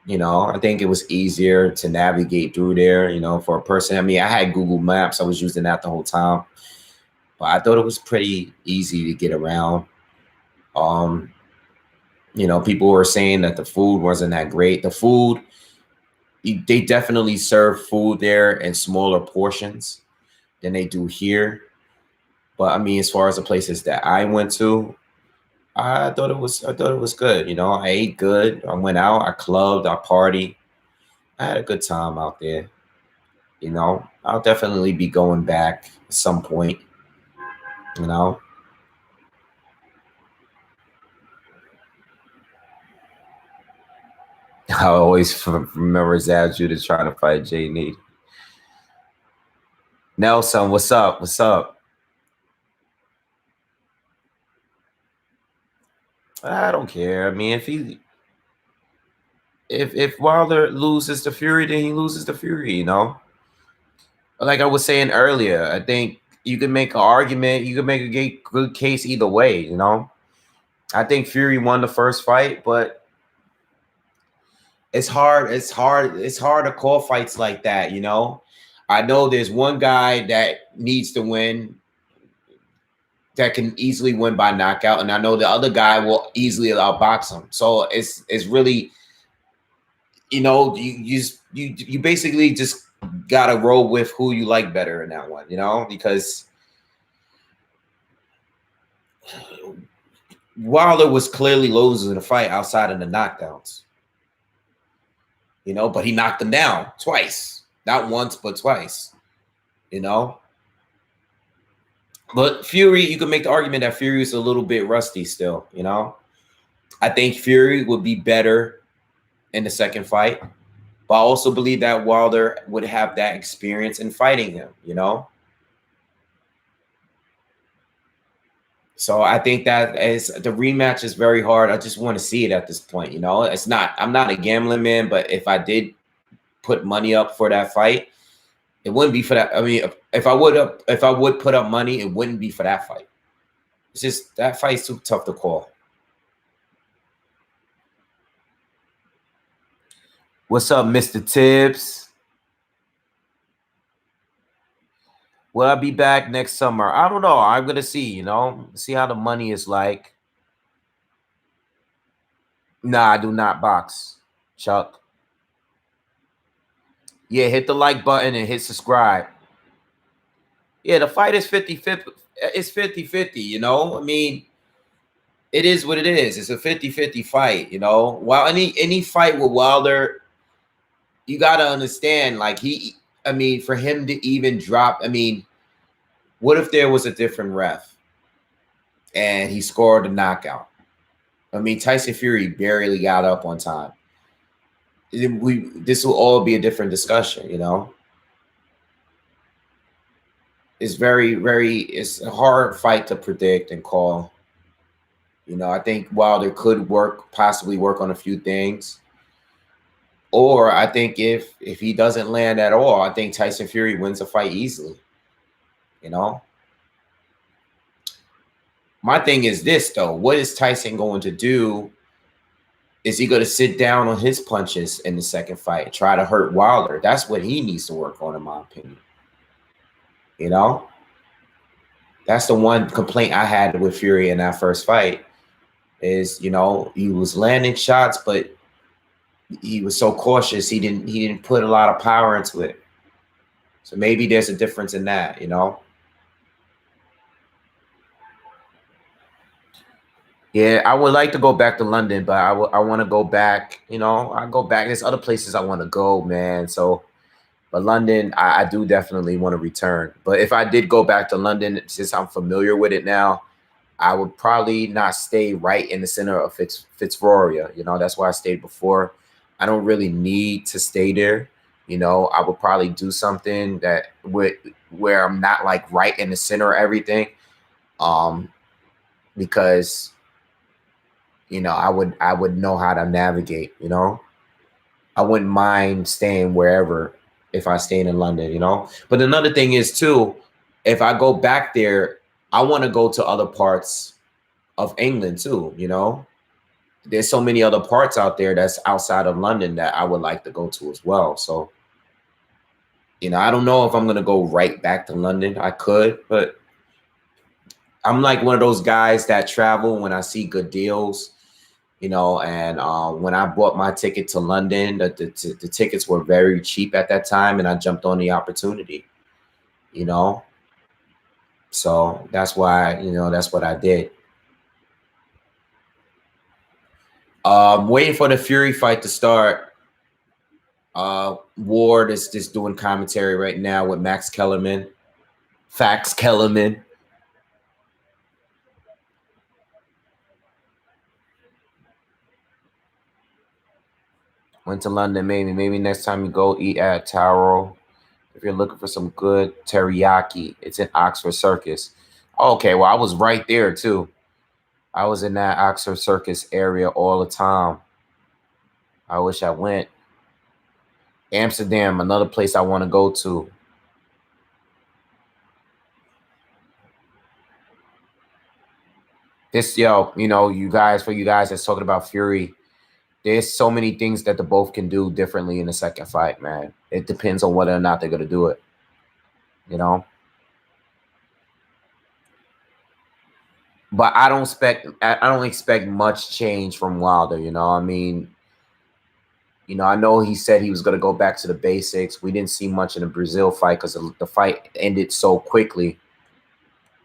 You know, I think it was easier to navigate through there, you know, for a person. I mean, I had Google Maps. I was using that the whole time. But I thought it was pretty easy to get around. You know, people were saying that the food wasn't that great. The food, they definitely serve food there in smaller portions than they do here. But I mean, as far as the places that I went to, I thought it was good. You know, I ate good. I went out, I clubbed, I partied. I had a good time out there. You know, I'll definitely be going back at some point. You know. I always remember Zab Judah trying to fight Jay Need. Nelson, what's up? What's up? I don't care. I mean, if Wilder loses to Fury, then he loses to Fury, you know? Like I was saying earlier, I think you can make an argument, you can make a good case either way, you know? I think Fury won the first fight, but it's hard to call fights like that, you know? I know there's one guy that needs to win, that can easily win by knockout, and I know the other guy will easily outbox him. So it's really, you know, you basically just gotta roll with who you like better in that one, you know, because Wilder was clearly losing the fight outside of the knockdowns. You know, but he knocked him down twice. Not once, but twice. You know? But Fury, you can make the argument that Fury is a little bit rusty still, you know? I think Fury would be better in the second fight. But I also believe that Wilder would have that experience in fighting him, you know? So I think that is the rematch is very hard. I just want to see it at this point, you know? It's not, I'm not a gambling man, but if I did put money up for that fight, it wouldn't be for that. I mean, if I would put up money, it wouldn't be for that fight. It's just that fight's too tough to call. What's up, Mr. Tibbs? Will I be back next summer? I don't know. I'm gonna see, you know, see how the money is like. Nah, I do not box, Chuck. Yeah, hit the like button and hit subscribe. Yeah, the fight is 50-50. It's 50-50, you know? I mean, it is what it is. It's a 50-50 fight, you know? While any fight with Wilder, you got to understand, like, I mean, for him to even drop, I mean, what if there was a different ref and he scored a knockout? I mean, Tyson Fury barely got up on time. This will all be a different discussion, you know? It's it's a hard fight to predict and call. You know, I think Wilder could possibly work on a few things. Or I think if he doesn't land at all, I think Tyson Fury wins the fight easily. You know? My thing is this, though. What is Tyson going to do? Is he going to sit down on his punches in the second fight, try to hurt Wilder? That's what he needs to work on, in my opinion. You know? That's the one complaint I had with Fury in that first fight is, you know, he was landing shots, but he was so cautious. He didn't put a lot of power into it. So maybe there's a difference in that, you know? Yeah, I would like to go back to London, but I want to go back, you know, I go back. There's other places I want to go, man. So, but London, I do definitely want to return. But if I did go back to London, since I'm familiar with it now, I would probably not stay right in the center of Fitzroy. You know, that's where I stayed before. I don't really need to stay there. You know, I would probably do something that where I'm not like right in the center of everything. Because, you know, I would know how to navigate, you know. I wouldn't mind staying wherever if I stayed in London, you know. But another thing is too, if I go back there, I want to go to other parts of England too, you know. There's so many other parts out there that's outside of London that I would like to go to as well. So, you know, I don't know if I'm going to go right back to London. I could, but I'm like one of those guys that travel when I see good deals, you know, and when I bought my ticket to London, the tickets were very cheap at that time, and I jumped on the opportunity, you know. So that's why, you know, that's what I did. Waiting for the Fury fight to start. Ward is just doing commentary right now with Max Kellerman. Fax Kellerman. Went to London, maybe next time you go eat at Taro. If you're looking for some good teriyaki, it's in Oxford Circus. Okay, well, I was right there too. I was in that Oxford Circus area all the time. I wish I went. Amsterdam, another place I want to go to. This, yo, you know, for you guys that's talking about Fury, there's so many things that the both can do differently in the second fight, man. It depends on whether or not they're going to do it, you know? But I don't expect much change from Wilder, you know? I mean, you know, I know he said he was going to go back to the basics. We didn't see much in the Brazil fight because the fight ended so quickly.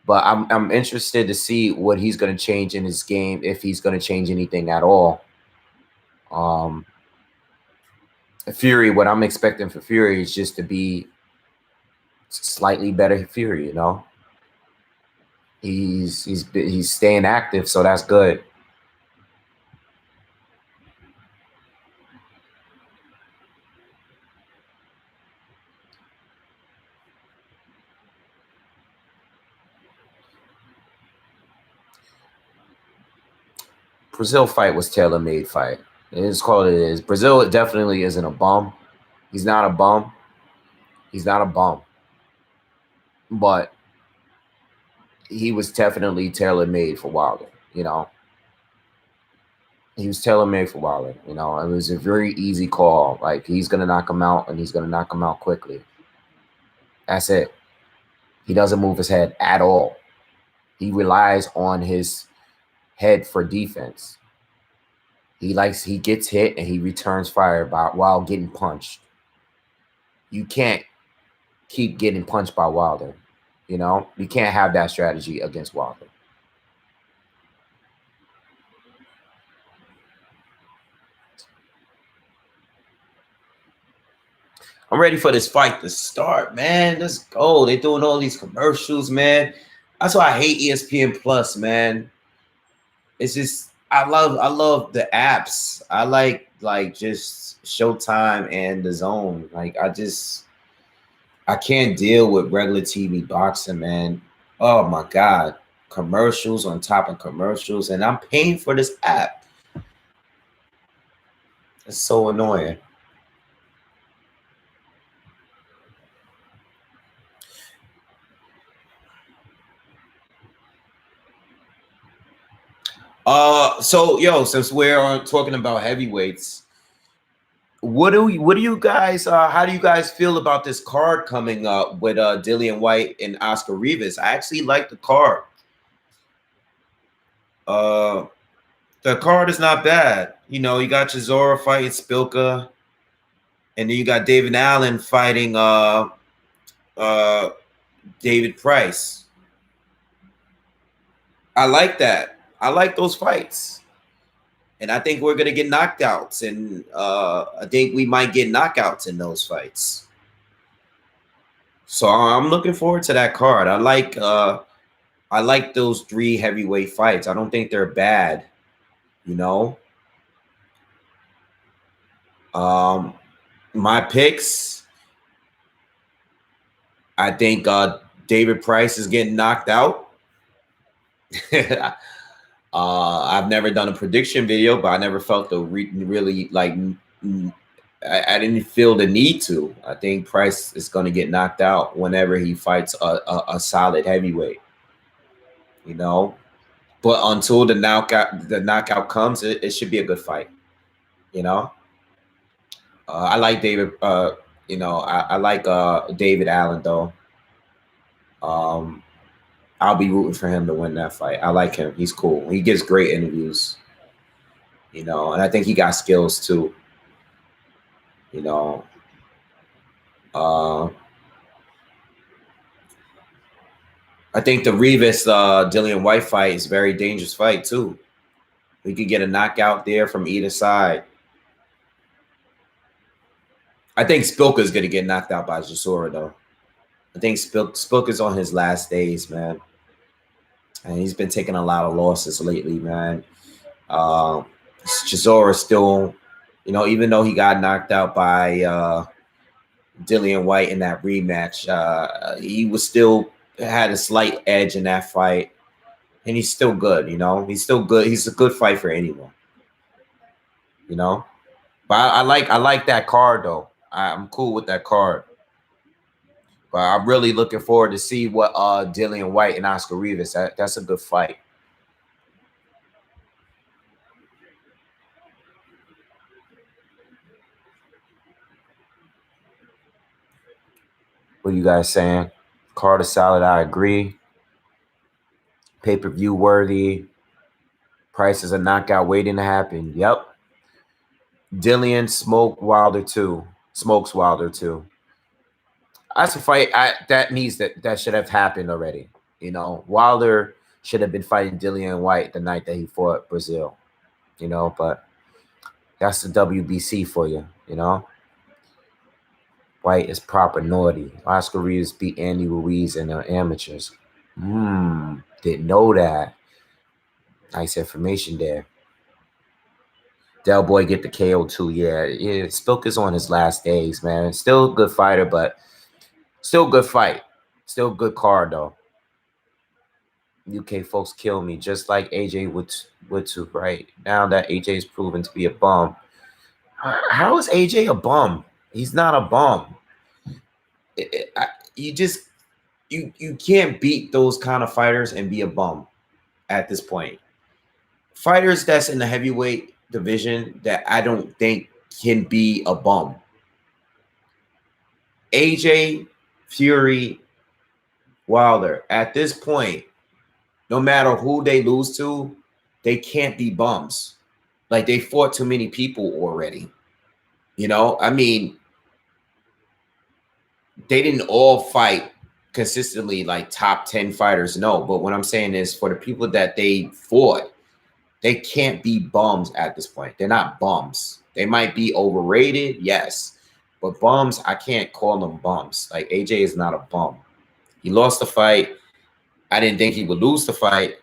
But I'm interested to see what he's going to change in his game, if he's going to change anything at all. Fury, what I'm expecting for Fury is just to be slightly better Fury, you know. He's staying active, so that's good. Brazil fight was tailor-made fight. It's called it is. Brazil definitely isn't a bum. He's not a bum. He's not a bum. But he was definitely tailor-made for Wilder, you know. He was tailor-made for Wilder, you know. It was a very easy call. Like, he's going to knock him out, and he's going to knock him out quickly. That's it. He doesn't move his head at all. He relies on his head for defense. He gets hit and he returns fire while getting punched. You can't keep getting punched by Wilder. You know, you can't have that strategy against Wilder. I'm ready for this fight to start, man. Let's go. They're doing all these commercials, man. That's why I hate ESPN Plus, man. It's just I love the apps. I like just Showtime and the Zone. Like, I can't deal with regular TV boxing, man. Oh my God. Commercials on top of commercials, and I'm paying for this app. It's so annoying. So yo, since we're talking about heavyweights, what do you guys how do you guys feel about this card coming up with Dillian White and Oscar Rivas? I actually like the card. The card is not bad. You know, you got Chisora fighting Spilka, and then you got David Allen fighting David Price. I like that. I like those fights. And I think we're gonna get knockouts, and I think we might get knockouts in those fights. So I'm looking forward to that card. I like those 3 heavyweight fights. I don't think they're bad, you know. My picks, I think David Price is getting knocked out. I've never done a prediction video, but I never felt really like I didn't feel the need to. I think Price is going to get knocked out whenever he fights a solid heavyweight, you know. But until the knockout comes, it should be a good fight, you know. I like David. You know, I like David Allen though. I'll be rooting for him to win that fight. I like him. He's cool. He gives great interviews, you know, and I think he got skills too. You know, I think the Rivas Dillian White fight is a very dangerous fight too. We could get a knockout there from either side. I think Spilka is going to get knocked out by Chisora though. I think Spilka's on his last days, man. And he's been taking a lot of losses lately, man. Chisora still, you know, even though he got knocked out by Dillian White in that rematch, he was still had a slight edge in that fight. And he's still good, you know. He's still good. He's a good fight for anyone, you know. But I like that card though. I'm cool with that card. But I'm really looking forward to see what Dillian White and Oscar Rivas. That's a good fight. What are you guys saying? Card is solid. I agree. Pay-per-view worthy. Price is a knockout waiting to happen. Yep. Dillian smokes Wilder too. That's a fight that should have happened already. You know, Wilder should have been fighting Dillian White the night that he fought Brazil. You know, but that's the WBC for you. You know, White is proper naughty. Oscar Rivas beat Andy Ruiz in the amateurs. Didn't know that. Nice information there. Del Boy get the KO too. Yeah. Spilk is on his last days, man. Still a good fighter, but still a good fight. Still a good card though. UK folks kill me, just like AJ would too, right? Now that AJ is proven to be a bum. How is AJ a bum? He's not a bum. You can't beat those kind of fighters and be a bum at this point. Fighters that's in the heavyweight division that I don't think can be a bum. AJ, Fury, Wilder, at this point, no matter who they lose to, they can't be bums. Like, they fought too many people already. You know, I mean, they didn't all fight consistently like top 10 fighters, no. But what I'm saying is, for the people that they fought, they can't be bums at this point. They're not bums. They might be overrated, yes. But bums, I can't call them bums. Like, AJ is not a bum. He lost the fight. I didn't think he would lose the fight,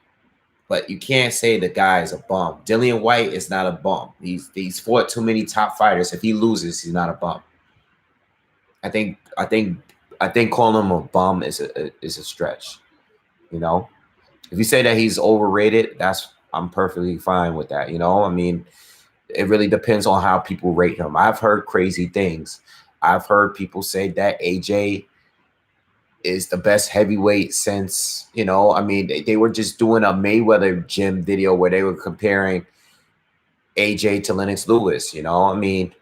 but you can't say the guy is a bum. Dillian White is not a bum. He's fought too many top fighters. If he loses, he's not a bum. I think calling him a bum is a stretch. You know, if you say that he's overrated, I'm perfectly fine with that. You know, I mean, it really depends on how people rate him. I've heard crazy things. I've heard people say that AJ is the best heavyweight since, you know, I mean, they were just doing a Mayweather gym video where they were comparing AJ to Lennox Lewis. You know, I mean,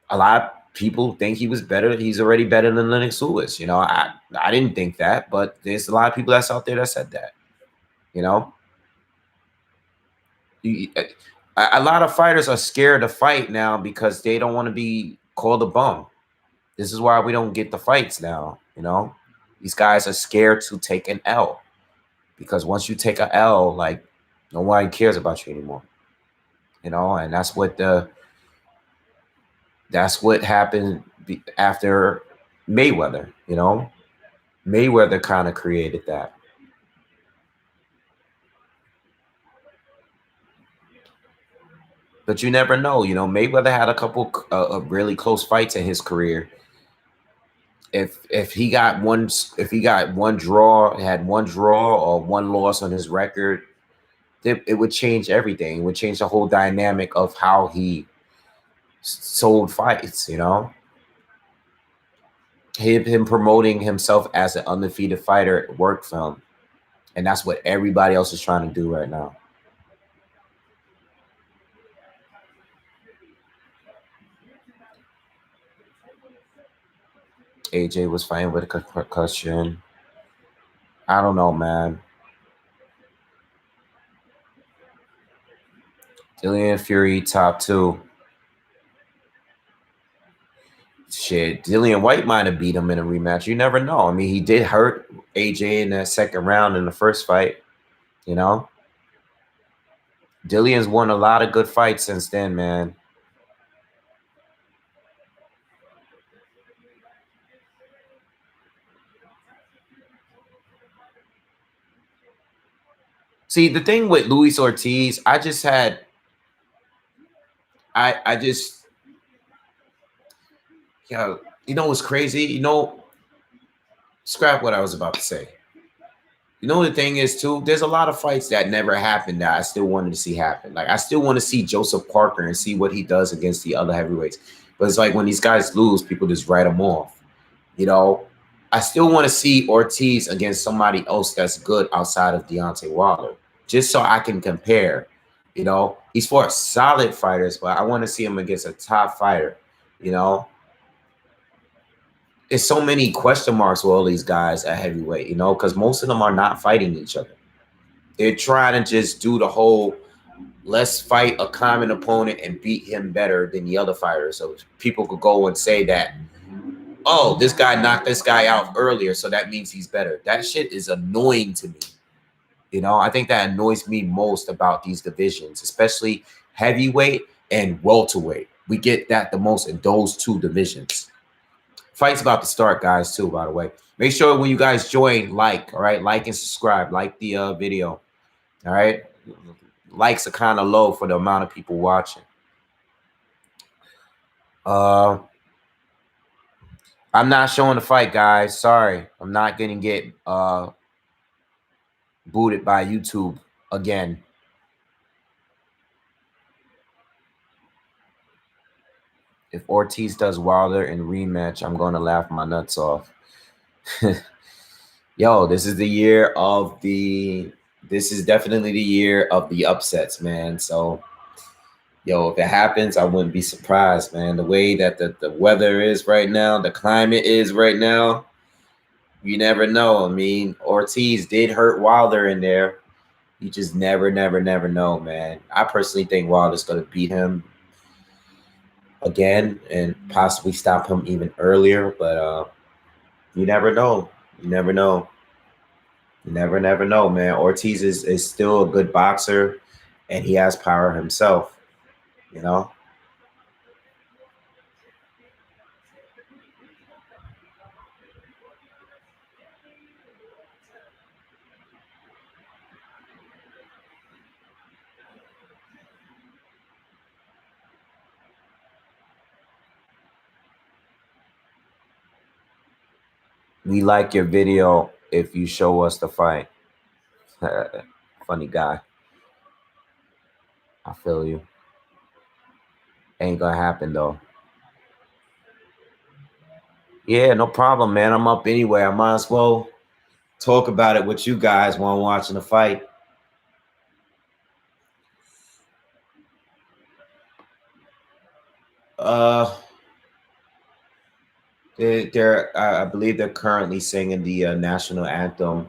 a lot of people think he was better. He's already better than Lennox Lewis. You know, I didn't think that, but there's a lot of people that's out there that said that. You know, a lot of fighters are scared to fight now because they don't want to be called a bum. This is why we don't get the fights now. You know, these guys are scared to take an L, because once you take an L, like, no one cares about you anymore. You know, and that's what happened after Mayweather. You know, Mayweather kind of created that. But you never know. You know, Mayweather had a couple of really close fights in his career. If he got one draw, had one draw or one loss on his record, it would change everything. It would change the whole dynamic of how he sold fights. You know, him promoting himself as an undefeated fighter worked for him, and that's what everybody else is trying to do right now. AJ was fighting with a concussion. I don't know, man. Dillian Fury, top 2. Shit, Dillian White might have beat him in a rematch. You never know. I mean, he did hurt AJ in that second round in the first fight. You know, Dillian's won a lot of good fights since then, man. See, the thing with Luis Ortiz, I just, you know what's crazy? You know, scrap what I was about to say. You know, the thing is, too, there's a lot of fights that never happened that I still wanted to see happen. Like, I still want to see Joseph Parker and see what he does against the other heavyweights. But it's like, when these guys lose, people just write them off. You know, I still want to see Ortiz against somebody else that's good outside of Deontay Wilder, just so I can compare. You know, he's fought solid fighters, but I want to see him against a top fighter. You know, there's so many question marks with all these guys at heavyweight, you know, because most of them are not fighting each other. They're trying to just do the whole, let's fight a common opponent and beat him better than the other fighters. So people could go and say that, oh, this guy knocked this guy out earlier, so that means he's better. That shit is annoying to me. You know, I think that annoys me most about these divisions, especially heavyweight and welterweight. We get that the most in those two divisions. Fight's about to start, guys, too, by the way. Make sure when you guys join, like, all right? Like and subscribe. Like the video, all right? Likes are kind of low for the amount of people watching. I'm not showing the fight, guys. Sorry. I'm not going to get booted by YouTube again. If Ortiz does Wilder in rematch, I'm going to laugh my nuts off. Yo, this is the year of the... This is definitely the year of the upsets, man. So, yo, if it happens, I wouldn't be surprised, man. The way that the weather is right now, the climate is right now, you never know. I mean, Ortiz did hurt Wilder in there. You just never know, man. I personally think Wilder's going to beat him again and possibly stop him even earlier. But you never know. You never know. You never know, man. Ortiz is still a good boxer, and he has power himself, you know? We like your video if you show us the fight. Funny guy. I feel you. Ain't gonna happen, though. Yeah, no problem, man. I'm up anyway. I might as well talk about it with you guys while I'm watching the fight. I believe they're currently singing the national anthem,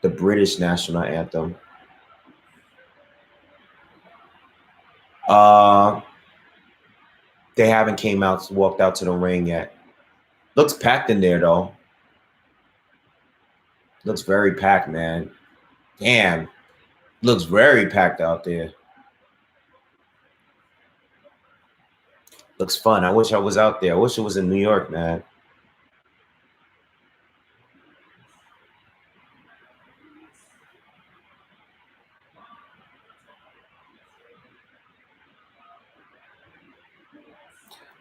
the British national anthem. They haven't walked out to the ring yet. Looks packed in there, though. Looks very packed, man. Damn. Looks very packed out there. Looks fun. I wish I was out there. I wish it was in New York, man.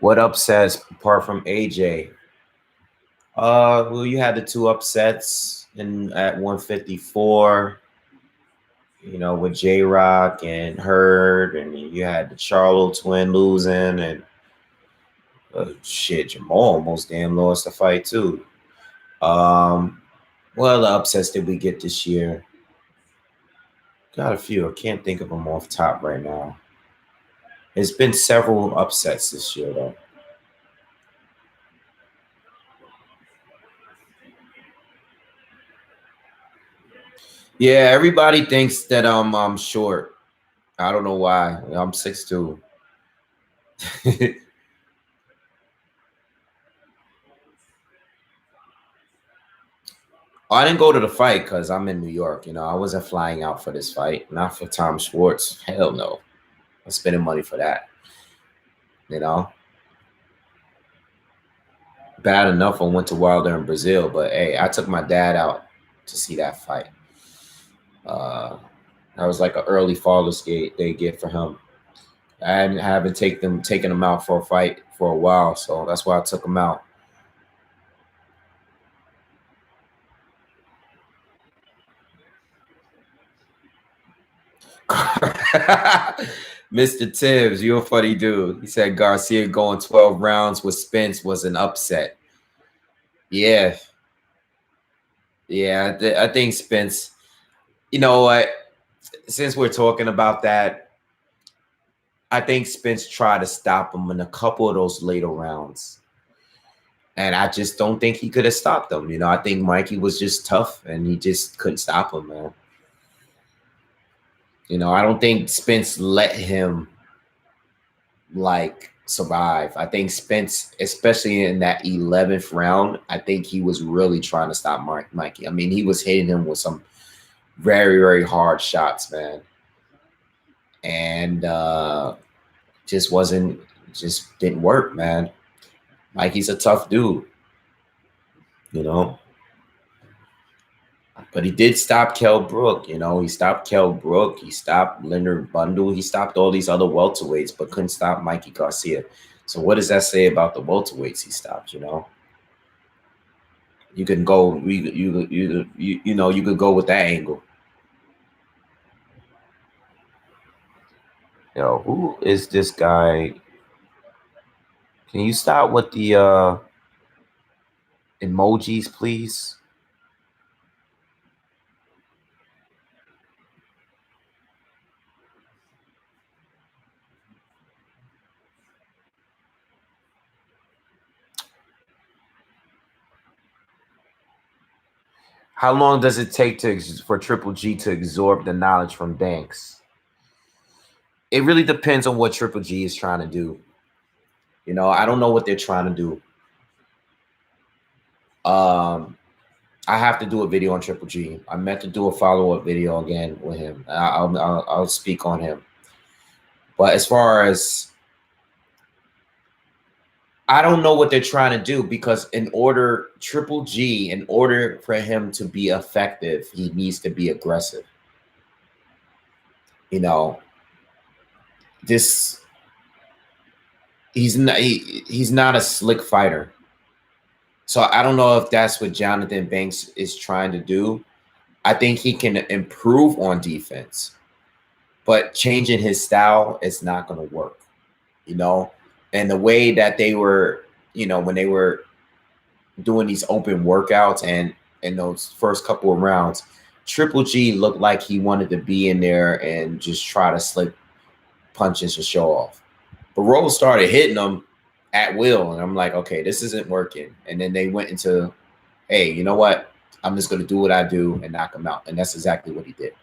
What upsets apart from AJ? Well, you had the two upsets at 154. You know, with J-Rock and Hurt, and you had the Charlo twin losing, and shit, Jamal almost damn lost the fight too. What other upsets did we get this year? Got a few. I can't think of them off top right now. It's been several upsets this year, though. Yeah, everybody thinks that I'm short. I don't know why. I'm 6'2". I didn't go to the fight because I'm in New York. You know, I wasn't flying out for this fight. Not for Tom Schwarz. Hell no. I'm spending money for that. You know? Bad enough I went to Wilder in Brazil, but hey, I took my dad out to see that fight. That was like an early Father's Day gift for him. I haven't taken him out for a fight for a while, so that's why I took him out. Mr. Tibbs, you're a funny dude. He said Garcia going 12 rounds with Spence was an upset. Yeah. Yeah, I think Spence, you know what? Since we're talking about that, I think Spence tried to stop him in a couple of those later rounds. And I just don't think he could have stopped him. You know, I think Mikey was just tough and he just couldn't stop him, man. You know, I don't think Spence let him like survive. I think Spence, especially in that 11th round, I think he was really trying to stop Mikey. I mean, he was hitting him with some very, very hard shots, man. And just didn't work, man. Mikey's a tough dude, you know. But he did stop Kell Brook, you know. He stopped Kell Brook. He stopped Leonard Bundle. He stopped all these other welterweights, but couldn't stop Mikey Garcia. So what does that say about the welterweights he stopped, you know? You can go, you know, you could go with that angle. Yo, who is this guy? Can you stop with the emojis, please? How long does it take for Triple G to absorb the knowledge from Banks? It really depends on what Triple G is trying to do. You know, I don't know what they're trying to do. I have to do a video on Triple G. I meant to do a follow-up video again with him. I'll speak on him. But as far as, I don't know what they're trying to do, because Triple G, in order for him to be effective, he needs to be aggressive. You know, he's not a slick fighter. So I don't know if that's what Jonathan Banks is trying to do. I think he can improve on defense, but changing his style is not going to work, you know? And the way that they were, you know, when they were doing these open workouts and in those first couple of rounds, Triple G looked like he wanted to be in there and just try to slip punches to show off. But Rose started hitting them at will, and I'm like, okay, this isn't working. And then they went into, hey, you know what? I'm just going to do what I do and knock him out. And that's exactly what he did.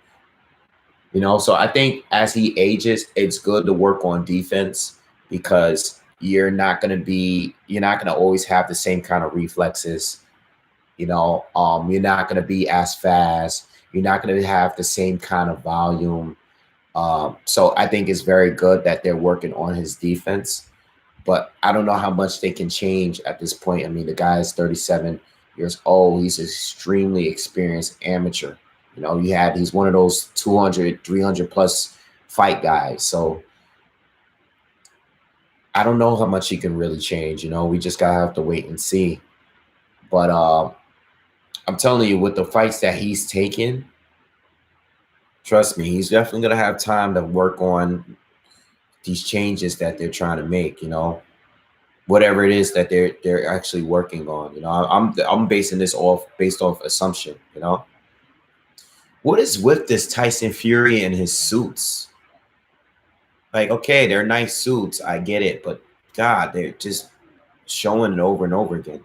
You know, so I think as he ages, it's good to work on defense, because you're not going to always have the same kind of reflexes. You know, you're not going to be as fast. You're not going to have the same kind of volume. So I think it's very good that they're working on his defense, but I don't know how much they can change at this point. I mean, the guy is 37 years old. He's an extremely experienced amateur. You know, he's one of those 200, 300 plus fight guys. So I don't know how much he can really change. You know, we just gotta have to wait and see. But I'm telling you, with the fights that he's taken, trust me, he's definitely gonna have time to work on these changes that they're trying to make. You know, whatever it is that they're actually working on. You know, I'm basing this based off assumption. You know, what is with this Tyson Fury and his suits? Like, okay, they're nice suits, I get it, but God, they're just showing it over and over again.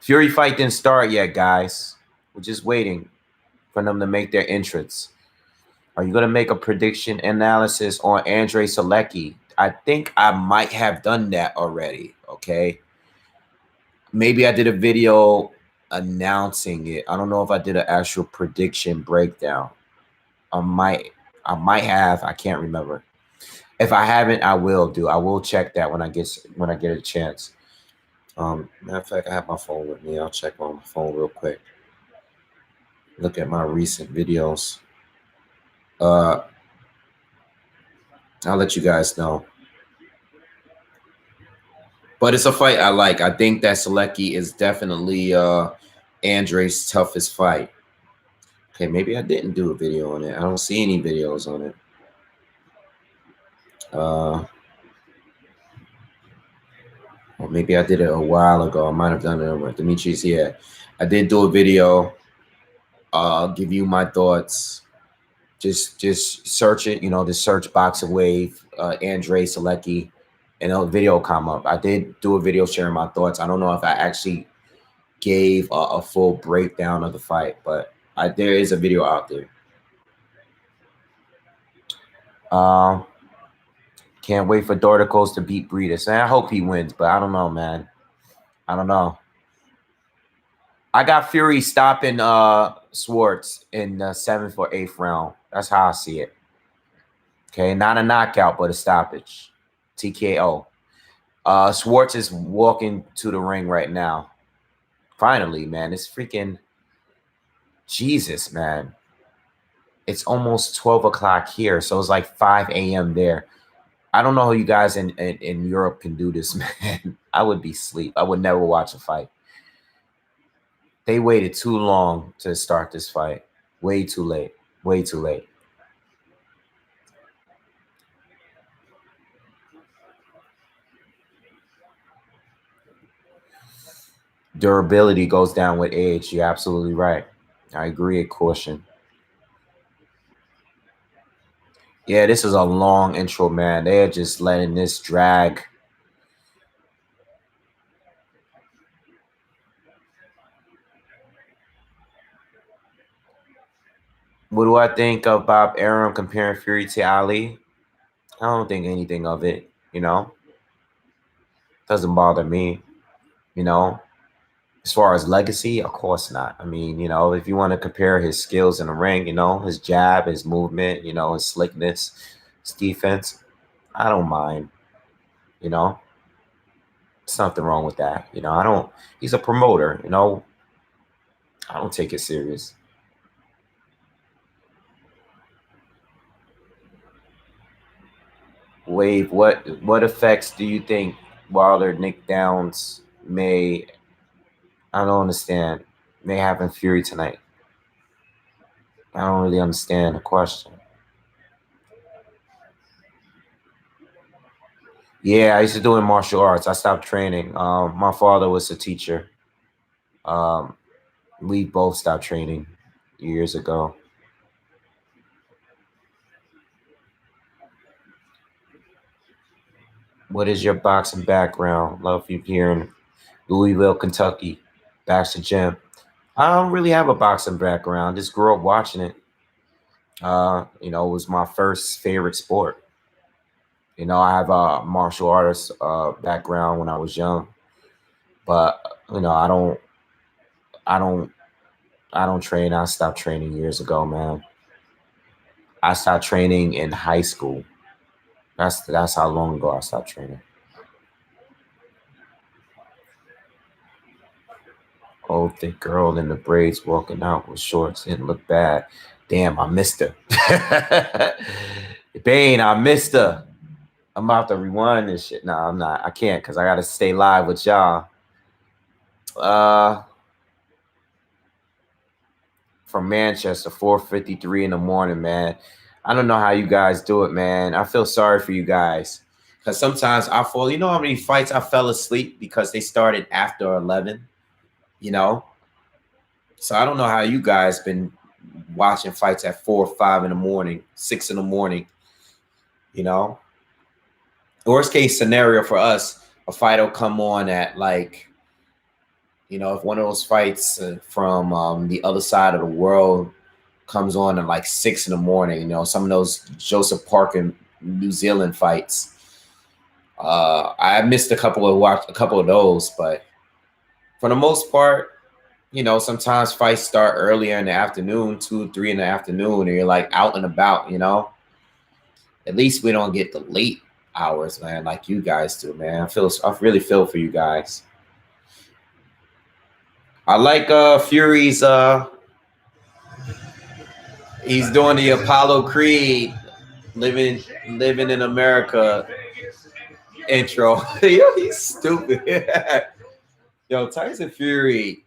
Fury fight didn't start yet, guys. We're just waiting for them to make their entrance. Are you going to make a prediction analysis on Andre Selecki? I think I might have done that already, okay? Maybe I did a video announcing it. I don't know if I did an actual prediction breakdown. I might have. I can't remember. If I haven't, I will do. I will check that when I get a chance. Matter of fact, I have my phone with me. I'll check on my phone real quick. Look at my recent videos. I'll let you guys know. But it's a fight I like. I think that Selecki is definitely Andre's toughest fight. Okay, maybe I didn't do a video on it. I don't see any videos on it. Or maybe I did it a while ago. I might have done it with Dimitri's. Yeah, I did do a video. I'll give you my thoughts. Just search it. You know, just search BoxingWave, Andre Selecki, and a video will come up. I did do a video sharing my thoughts. I don't know if I actually gave a full breakdown of the fight, but there is a video out there. Can't wait for Dorticos to beat Breedis. Man, I hope he wins, but I don't know, man. I don't know. I got Fury stopping Schwarz in the 7th or 8th round. That's how I see it. Okay, not a knockout, but a stoppage. TKO. Schwarz is walking to the ring right now. Finally, man. It's freaking Jesus, man. It's almost 12 o'clock here, so it's like 5 a.m. there. I don't know how you guys in Europe can do this, man. I would be asleep. I would never watch a fight. They waited too long to start this fight. Way too late. Way too late. Durability goes down with age. You're absolutely right. I agree at caution. Yeah, this is a long intro, man. They're just letting this drag. What do I think of Bob Arum comparing Fury to Ali? I don't think anything of it, you know. Doesn't bother me, you know. As far as legacy, of course not. I mean, you know, if you want to compare his skills in the ring, you know, his jab, his movement, you know, his slickness, his defense, I don't mind, you know. There's nothing wrong with that. You know, he's a promoter, you know. I don't take it serious. Wave, what effects do you think Wilder, Nick Downs may, I don't understand, may have in Fury tonight? I don't really understand the question. Yeah, I used to do in martial arts. I stopped training. My father was a teacher. We both stopped training years ago. What is your boxing background? Love you here in Louisville, Kentucky. Baxter Gym. I don't really have a boxing background. Just grew up watching it. You know, it was my first favorite sport. You know, I have a martial artist background when I was young, but you know, I don't train. I stopped training years ago, man. I stopped training in high school. That's how long ago I stopped training. Old thick girl in the braids walking out with shorts didn't look bad. Damn, I missed her. Bane, I missed her. I'm about to rewind this shit. No, I'm not. I can't because I gotta stay live with y'all. From Manchester, 4:53 in the morning, man. I don't know how you guys do it, man. I feel sorry for you guys. Because sometimes I fall, you know how many fights I fell asleep because they started after 11, you know? So I don't know how you guys been watching fights at 4 or 5 in the morning, 6 in the morning, you know? Worst case scenario for us, a fight will come on at like, you know, if one of those fights from the other side of the world comes on at like 6 in the morning, you know, some of those Joseph Parker New Zealand fights. I missed a couple of those, but for the most part, you know, sometimes fights start earlier in the afternoon, 2, 3 in the afternoon, and you're like out and about, you know. At least we don't get the late hours, man, like you guys do, man. I really feel for you guys. I like Fury's he's doing the Apollo Creed living in America intro. Yo, he's stupid. Yo, Tyson Fury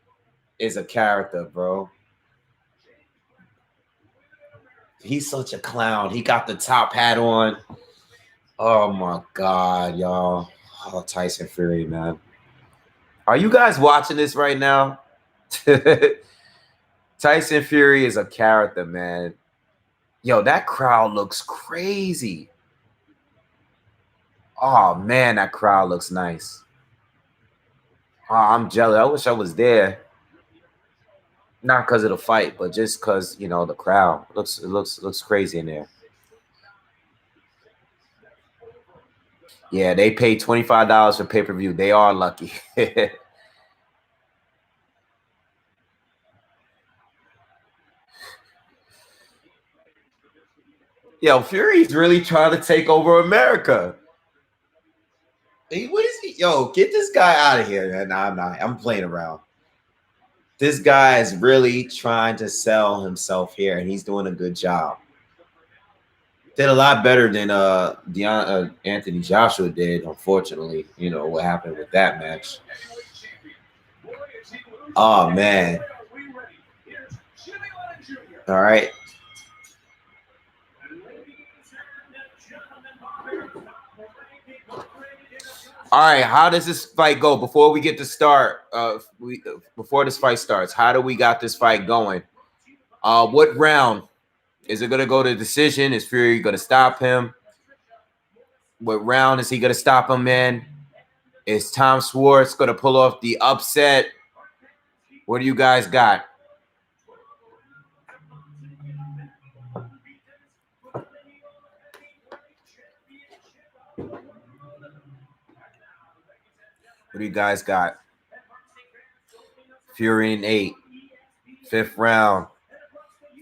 is a character, bro. He's such a clown. He got the top hat on. Oh my God, y'all. Oh, Tyson Fury, man. Are you guys watching this right now? Tyson Fury is a character, man. Yo, that crowd looks crazy. Oh man, that crowd looks nice. Oh, I'm jealous. I wish I was there. Not because of the fight, but just because, you know, the crowd looks crazy in there. Yeah, they pay $25 for pay-per-view. They are lucky. Yo, Fury's really trying to take over America. Hey, what is he? Yo, get this guy out of here, man. Nah, I'm not. I'm playing around. This guy is really trying to sell himself here, and he's doing a good job. Did a lot better than Anthony Joshua did, unfortunately. You know what happened with that match. Oh, man. All right. All right, how does this fight go? Before we get to start, before this fight starts, how do we got this fight going? What round? Is it going to go to decision? Is Fury going to stop him? What round is he going to stop him in? Is Tom Schwarz going to pull off the upset? What do you guys got? What do you guys got? Fury in 8. 5th round.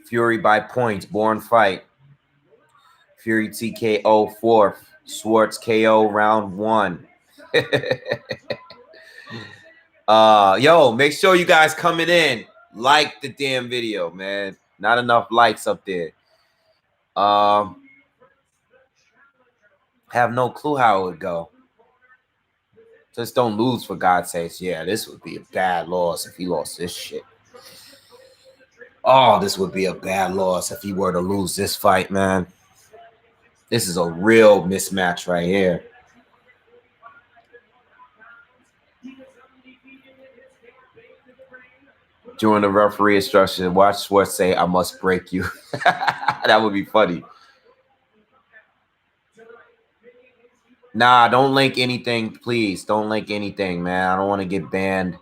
Fury by points. Born fight. Fury TKO 4th. Schwarz KO round 1. Yo, make sure you guys coming in. Like the damn video, man. Not enough likes up there. Have no clue how it would go. Just don't lose, for God's sakes. Yeah, this would be a bad loss if he lost this shit. Oh, this would be a bad loss if he were to lose this fight, man. This is a real mismatch right here. During the referee instruction, watch Schwarz say, "I must break you." That would be funny. Nah, don't link anything, please. Don't link anything, man. I don't want to get banned.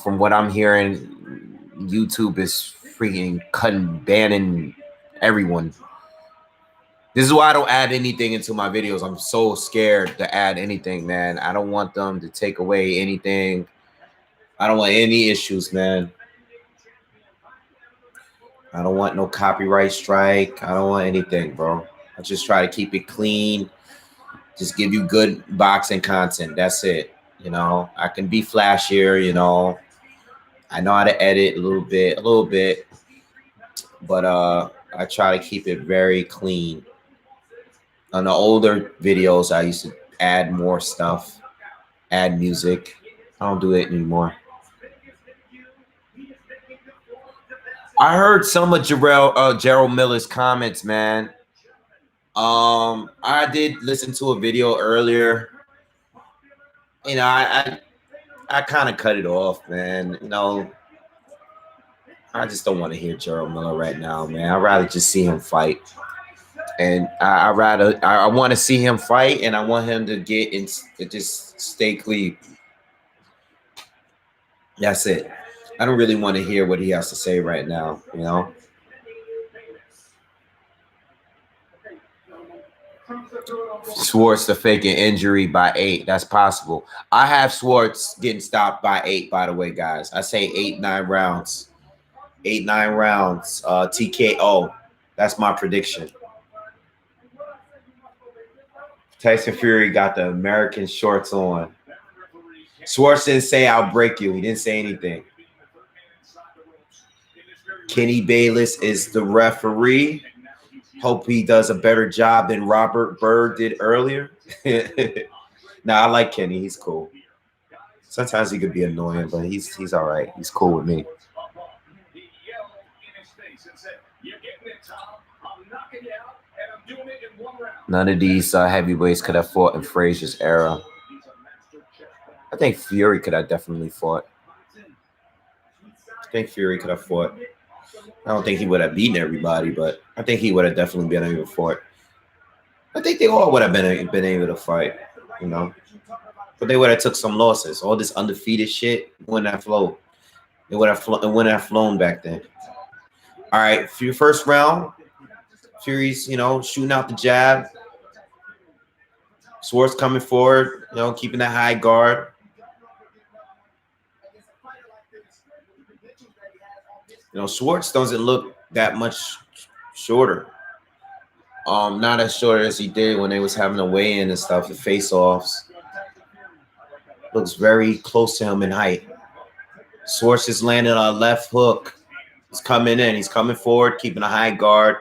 From what I'm hearing, YouTube is freaking banning everyone. This is why I don't add anything into my videos. I'm so scared to add anything, man. I don't want them to take away anything. I don't want any issues, man. I don't want no copyright strike. I don't want anything, bro. I just try to keep it clean. Just give you good boxing content. That's it. You know, I can be flashier, you know. I know how to edit a little bit. But I try to keep it very clean. On the older videos, I used to add more stuff, add music. I don't do it anymore. I heard some of Gerald Miller's comments, man. I did listen to a video earlier. You know, I kind of cut it off, man. You know, I just don't want to hear Gerald Miller right now, man. I'd rather just see him fight. And I want to see him fight, and I want him to get in, to just stay clean. That's it. I don't really want to hear what he has to say right now, you know. Schwarz to fake an injury by 8. That's possible. I have Schwarz getting stopped by 8, by the way, guys. I say 8-9 rounds. 8-9 rounds. TKO. That's my prediction. Tyson Fury got the American shorts on. Schwarz didn't say, "I'll break you." He didn't say anything. Kenny Bayless is the referee. Hope he does a better job than Robert Byrd did earlier. Nah, I like Kenny. He's cool. Sometimes he could be annoying, but he's all right. He's cool with me. None of these heavyweights could have fought in Frazier's era. I think Fury could have definitely fought. I think Fury could have fought. I don't think he would have beaten everybody, but I think he would have definitely been able to fight. I think they all would have been able to fight, you know. But they would have took some losses. All this undefeated shit wouldn't have flowed. It wouldn't have flown back then. All right, for your first round, Fury's, you know, shooting out the jab. Schwarz coming forward, you know, keeping that high guard. You know, Schwarz doesn't look that much shorter. Not as short as he did when they was having a weigh-in and stuff, the face-offs. Looks very close to him in height. Schwarz just landed on a left hook. He's coming in. He's coming forward, keeping a high guard.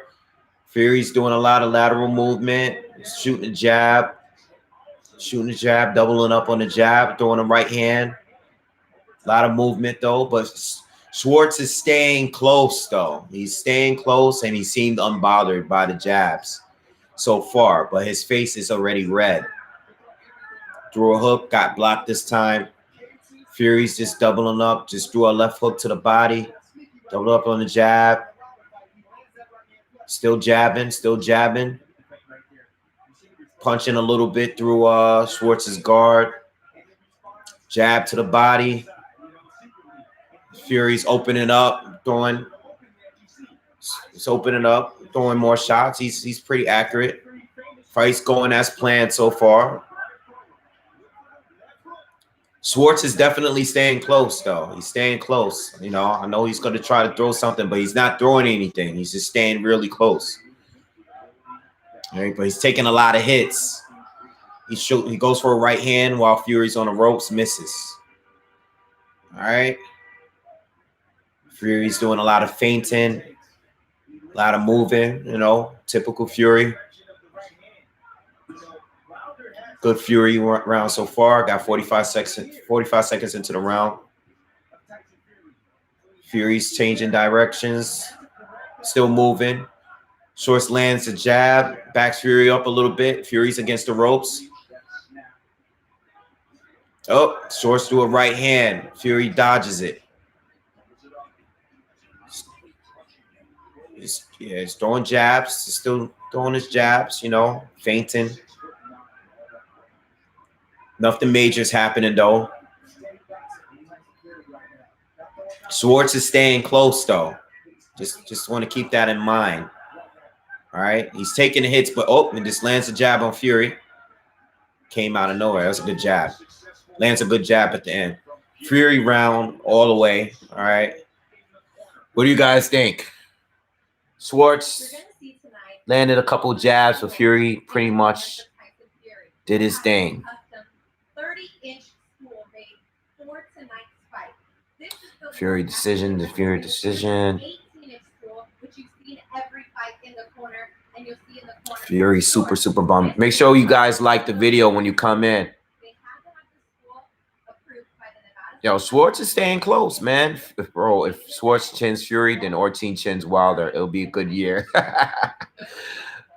Fury's doing a lot of lateral movement, shooting a jab, doubling up on the jab, throwing a right hand. A lot of movement, though, but Schwarz is staying close, though. He's staying close, and he seemed unbothered by the jabs so far, but his face is already red. Threw a hook, got blocked this time. Fury's just doubling up, just threw a left hook to the body, doubled up on the jab. Still jabbing, punching a little bit through Schwartz's guard. Jab to the body. Fury's opening up, throwing. He's opening up, throwing more shots. He's pretty accurate. Fight's going as planned so far. Schwarz is definitely staying close, though. He's staying close. You know, I know he's going to try to throw something, but he's not throwing anything. He's just staying really close. All right, but he's taking a lot of hits. He goes for a right hand while Fury's on the ropes, misses. All right. Fury's doing a lot of feinting, a lot of moving, you know, typical Fury. Good Fury round so far. Got 45 seconds into the round. Fury's changing directions. Still moving. Schwarz lands a jab. Backs Fury up a little bit. Fury's against the ropes. Oh, Schwarz threw a right hand. Fury dodges it. He's throwing jabs. He's still throwing his jabs, you know, feinting. Nothing major is happening, though. Schwarz is staying close, though. Just want to keep that in mind. All right. He's taking the hits, but and just lands a jab on Fury. Came out of nowhere. That's a good jab. Lands a good jab at the end. Fury round all the way. All right. What do you guys think? Schwarz landed a couple jabs, but Fury pretty much did his thing. Fury decision, the Fury decision. Fury super bummed. Make sure you guys like the video when you come in. Yo, Schwarz is staying close, man. Bro, if Schwarz chins Fury, then Ortiz chins Wilder. It'll be a good year.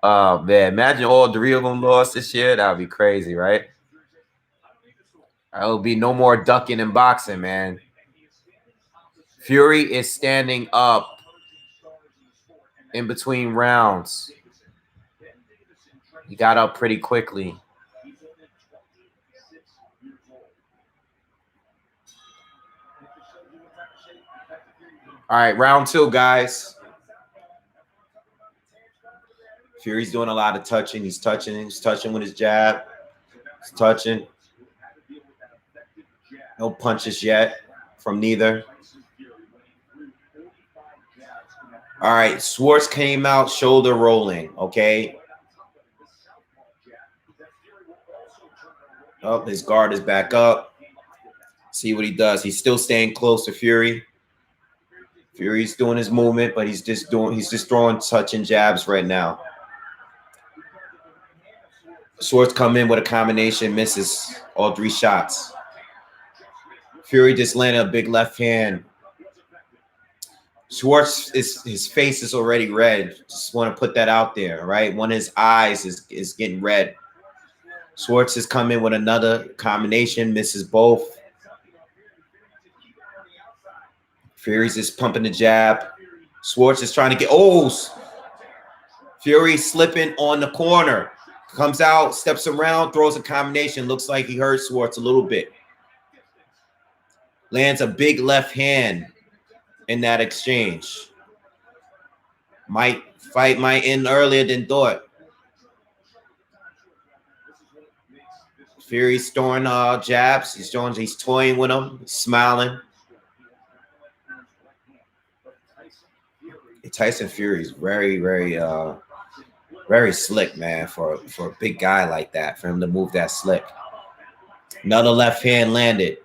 Oh, man. Imagine all three of them lost this year. That would be crazy, right? There'll be no more ducking in boxing, man. Fury is standing up in between rounds. He got up pretty quickly. All right, round two, guys. Fury's doing a lot of touching. He's touching with his jab. He's touching. No punches yet from neither. All right, Schwarz came out shoulder rolling, okay? Oh, his guard is back up. See what he does. He's still staying close to Fury. Fury's doing his movement, but he's just throwing touching jabs right now. Schwarz come in with a combination, misses all three shots. Fury just landed a big left hand. Schwarz his face is already red. Just want to put that out there, right? One of his eyes is getting red. Schwarz has come in with another combination, misses both. Fury's just pumping the jab. Schwarz is trying to get Fury slipping on the corner. Comes out, steps around, throws a combination. Looks like he hurt Schwarz a little bit. Lands a big left hand in that exchange. Fight might end earlier than thought. Fury's throwing jabs. He's toying with them, smiling. Tyson Fury is very, very, very slick, man. For a big guy like that, for him to move that slick. Another left hand landed.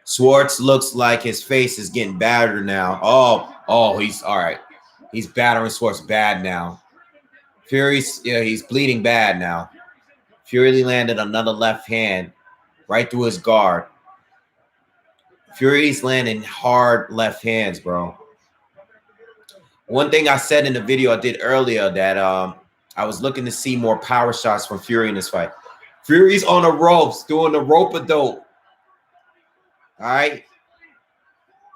Schwarz looks like his face is getting battered now. Oh, he's all right. He's battering Schwarz bad now. He's bleeding bad now. Fury landed another left hand right through his guard. Fury's landing hard left hands, bro. One thing I said in the video I did earlier that I was looking to see more power shots from Fury in this fight. Fury's on the ropes, doing the rope-a-dope. All right?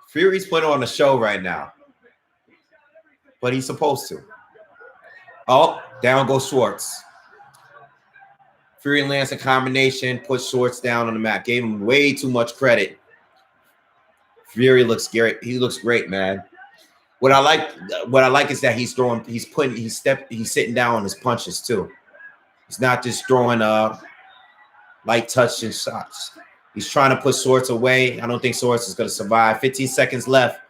Fury's putting on a show right now. But he's supposed to. Oh, down goes Schwarz. Fury lands a combination, puts Schwarz down on the mat. Gave him way too much credit. Fury looks great. He looks great, man. What I like is that he's sitting down on his punches too. He's not just throwing light touch and shots. He's trying to put Schwarz away. I don't think Schwarz is going to survive. 15 seconds left.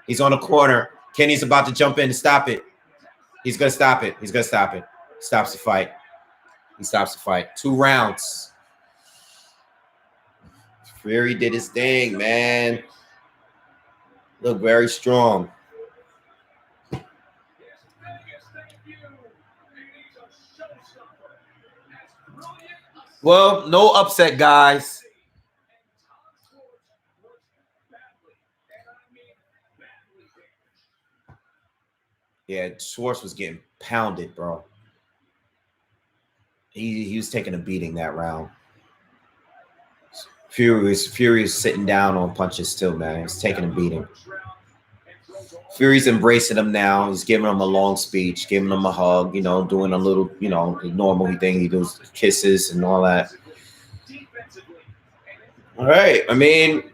He's on the corner. Kenny's about to jump in to stop it. He's going to stop it. He's going to stop it. Stops the fight. He stops the fight. 2 rounds. Fury did his thing, man. Look very strong. Well, no upset, guys. Yeah, Schwarz was getting pounded, bro. He was taking a beating that round. Fury was sitting down on punches too, man. He's taking a beating. Fury's embracing him now. He's giving him a long speech, giving him a hug, you know, doing a little, you know, the normal thing he does, kisses and all that. All right. I mean,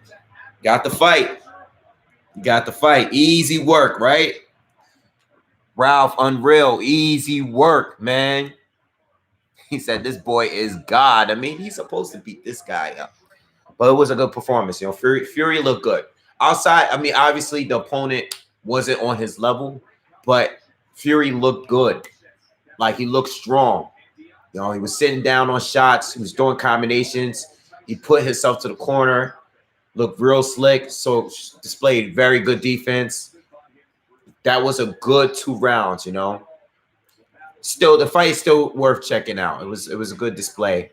got the fight. Got the fight. Easy work, right? Ralph, unreal. Easy work, man. He said this boy is God. I mean, he's supposed to beat this guy up. But it was a good performance. You know, Fury looked good. Outside, I mean, obviously the opponent wasn't on his level, but Fury looked good. Like, he looked strong. You know, he was sitting down on shots. He was doing combinations. He put himself to the corner. Looked real slick. So displayed very good defense. That was a good 2 rounds, you know. Still, the fight is still worth checking out. It was a good display,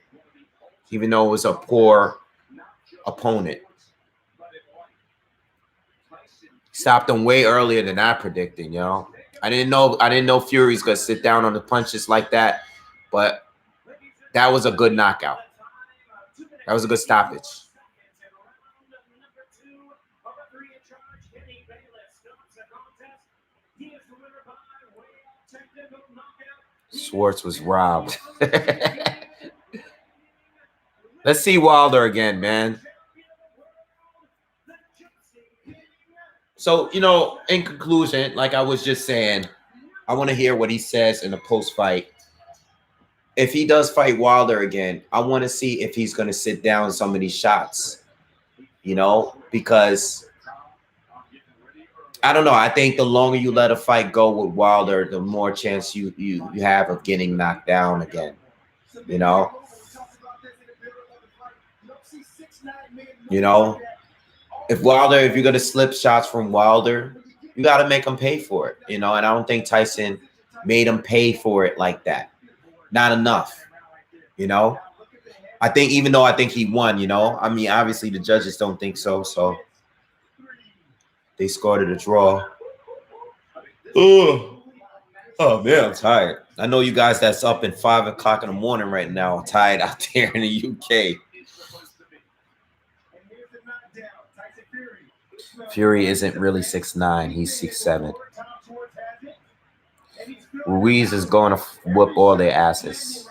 even though it was a poor opponent. Stopped him way earlier than I predicted, you know. I didn't know Fury's gonna sit down on the punches like that, but that was a good knockout. That was a good stoppage. Schwarz was robbed. Let's see Wilder again, man. So, you know, in conclusion, like I was just saying, I want to hear what he says in the post-fight. If he does fight Wilder again, I want to see if he's going to sit down some of these shots, you know, because I don't know. I think the longer you let a fight go with Wilder, the more chance you have of getting knocked down again, you know. You know, if you're going to slip shots from Wilder, you got to make him pay for it, you know, and I don't think Tyson made him pay for it like that. Not enough, you know. I think even though I think he won, you know, I mean, obviously the judges don't think so, so they scored it a draw. Oh man, I'm tired. I know you guys that's up at 5 o'clock in the morning right now are tired out there in the UK. Fury isn't really 6'9", he's 6'7". Ruiz is going to whoop all their asses.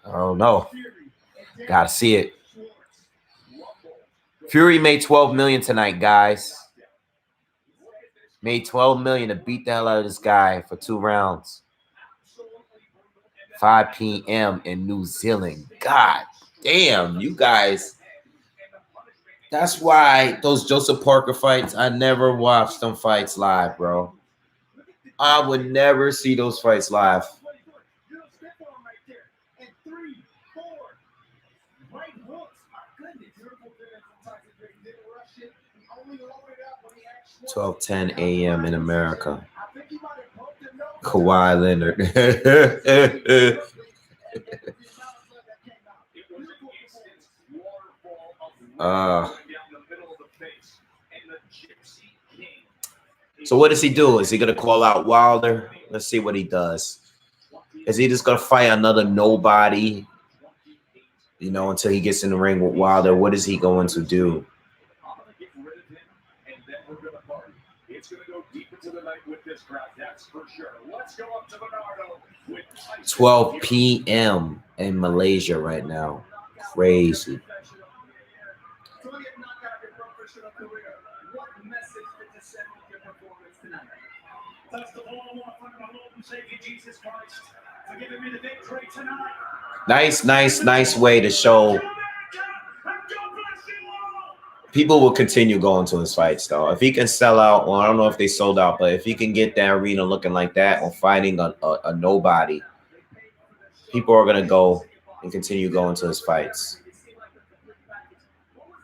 Oh no, gotta see it. Fury made $12 million tonight, guys. Made $12 million to beat the hell out of this guy for 2 rounds. 5 p.m. in New Zealand. God damn, you guys. That's why those Joseph Parker fights, I never watched them fights live, bro. I would never see those fights live. Right hooks, my goodness. 12:10 a.m. in America. Kawhi Leonard. So what does he do? Is he gonna call out Wilder? Let's see what he does. Is he just gonna fight another nobody? You know, until he gets in the ring with Wilder. What is he going to do? It's going to go deep into the night with this crowd, that's for sure. Let's go up to Bernardo with 12 p.m. in Malaysia right now. Crazy. What message did you send with your performance tonight? First of all, I want to thank my Lord and Savior Jesus Christ for giving me the victory tonight. Nice way to show. People will continue going to his fights, though. If he can sell out, well, I don't know if they sold out, but if he can get that arena looking like that or fighting a nobody, people are going to go and continue going to his fights.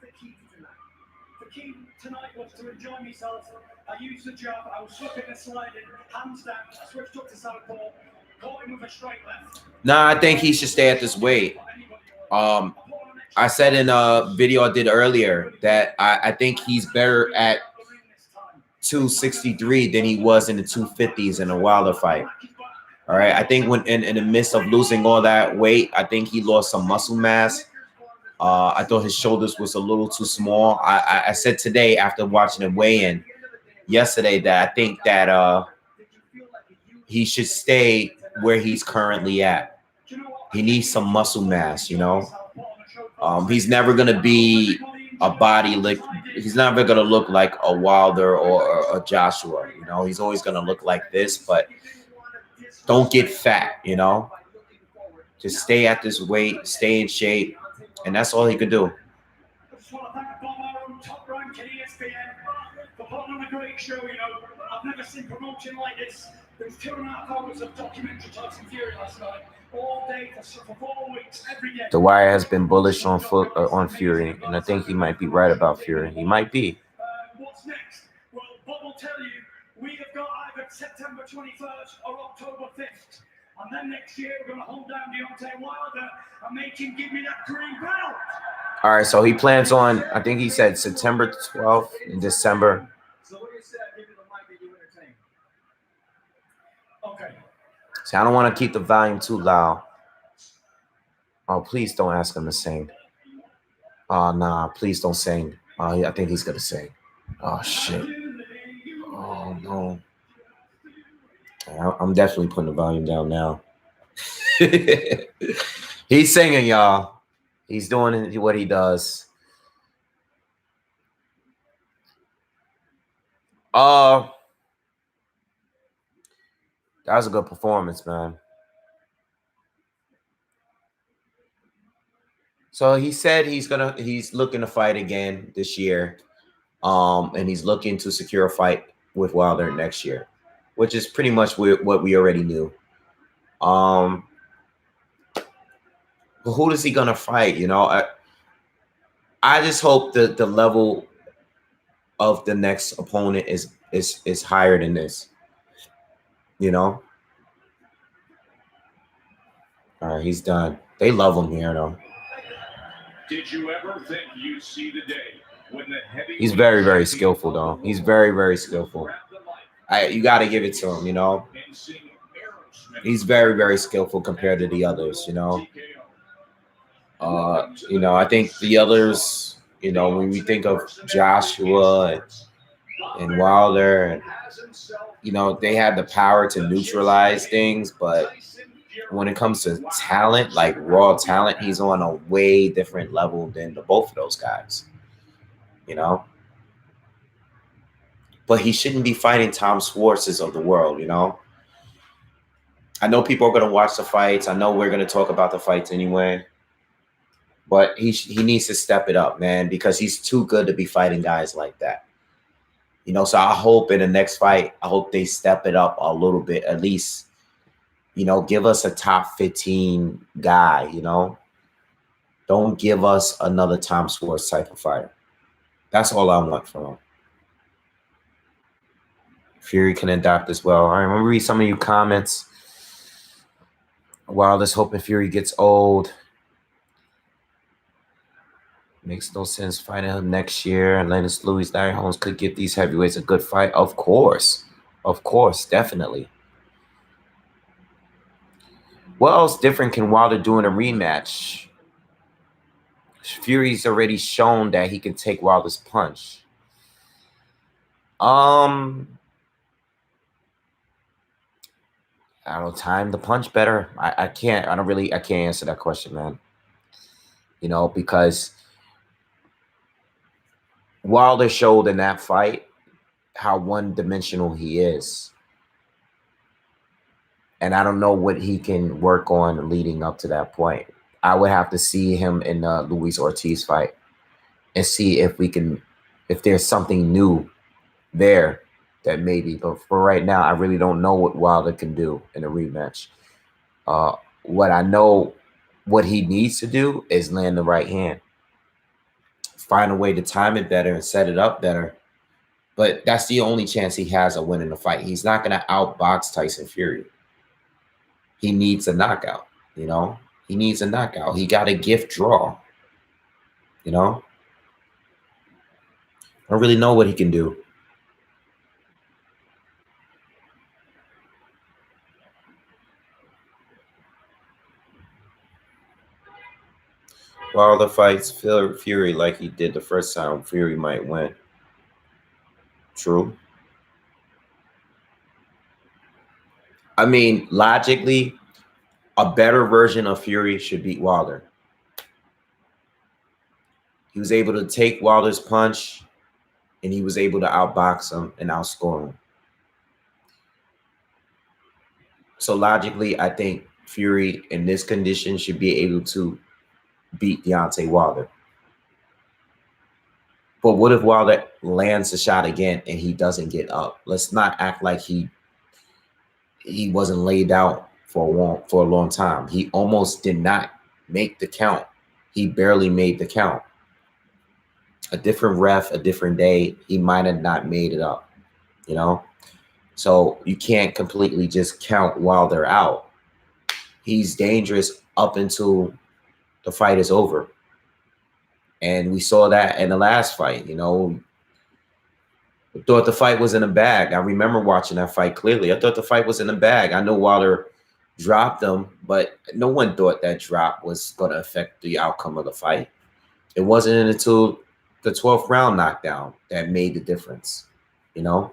The key tonight was to enjoy myself. I used the jab, I was flipping and sliding, hands down, I switched up to southpaw, caught him with a straight left. Nah, I think he should stay at this weight. I said in a video I did earlier that I think he's better at 263 than he was in the 250s in a Wilder fight. All right. I think when in the midst of losing all that weight, I think he lost some muscle mass. I thought his shoulders was a little too small. I said today after watching him weigh in yesterday that I think that he should stay where he's currently at. He needs some muscle mass, you know. He's never gonna be a body like he's never gonna look like a Wilder or a Joshua, you know. He's always gonna look like this, but don't get fat, you know. Just stay at this weight, stay in shape, and that's all he could do. I just want to thank Barrera, top rank in espn, for putting on a great show. You know, I've never seen promotion like this. There was 2.5 hours of documentary Tyson Fury last night, all day for 4 weeks, every day. The Wire has been bullish on Fury, and I think he might be right about Fury. He might be. What's next? Well, Bob will tell you. We have got either September 21st or October 5th. And then next year, we're going to hold down Deontay Wilder and make him give me that green belt. All right, so he plans on, I think he said September 12th in December. So what do you say? Give me the mic that you entertain. Okay. See, I don't want to keep the volume too loud. Oh, please don't ask him to sing. Oh, nah, please don't sing. I think he's going to sing. Oh, shit. Oh, no. I'm definitely putting the volume down now. He's singing, y'all. He's doing what he does. That was a good performance, man. So he said he's looking to fight again this year. And he's looking to secure a fight with Wilder next year, which is pretty much what we already knew. But who is he gonna fight? You know, I just hope that the level of the next opponent is higher than this. You know. All right, he's done. They love him here, though. Did you ever think you'd see the day when the heavy? He's very, very skillful, though. He's very, very skillful. You got to give it to him, you know. He's very, very skillful compared to the others, you know. You know, I think the others, you know, when we think of Joshua and Wilder, and, you know, they had the power to neutralize things, but when it comes to talent, like raw talent, he's on a way different level than both of those guys, you know. But he shouldn't be fighting Tom Schwartz's of the world, you know. I know people are going to watch the fights. I know we're going to talk about the fights anyway. But he needs to step it up, man, because he's too good to be fighting guys like that. You know, so I hope in the next fight, I hope they step it up a little bit, at least, you know, give us a top 15 guy, you know. Don't give us another Tom Schwarz type of fighter. That's all I want from him. Fury can adapt as well. All right, I'm going to read some of you comments. Wilder's hoping Fury gets old. Makes no sense fighting him next year. And Lennox Lewis, Larry Holmes could give these heavyweights a good fight. Of course, definitely. What else different can Wilder do in a rematch? Fury's already shown that he can take Wilder's punch. I don't know, time the punch better. I can't answer that question, man. You know, because Wilder showed in that fight how one-dimensional he is. And I don't know what he can work on leading up to that point. I would have to see him in the Luis Ortiz fight and see if there's something new there that maybe. But for right now, I really don't know what Wilder can do in a rematch. What I know, what he needs to do is land the right hand. Find a way to time it better and set it up better. But that's the only chance he has of winning the fight. He's not going to outbox Tyson Fury. He needs a knockout, you know? He needs a knockout. He got a gift draw, you know? I don't really know what he can do. Wilder fights Fury like he did the first time, Fury might win. True. I mean, logically, a better version of Fury should beat Wilder. He was able to take Wilder's punch, and he was able to outbox him and outscore him. So logically, I think Fury in this condition should be able to beat Deontay Wilder. But what if Wilder lands the shot again and he doesn't get up? Let's not act like he wasn't laid out for a long time. He almost did not make the count. He barely made the count. A different ref, a different day, he might have not made it up, you know? So you can't completely just count Wilder out. He's dangerous up until the fight is over. And we saw that in the last fight, you know. I thought the fight was in a bag. I remember watching that fight clearly. I thought the fight was in a bag. I know Wilder dropped him, but no one thought that drop was going to affect the outcome of the fight. It wasn't until the 12th round knockdown that made the difference, you know.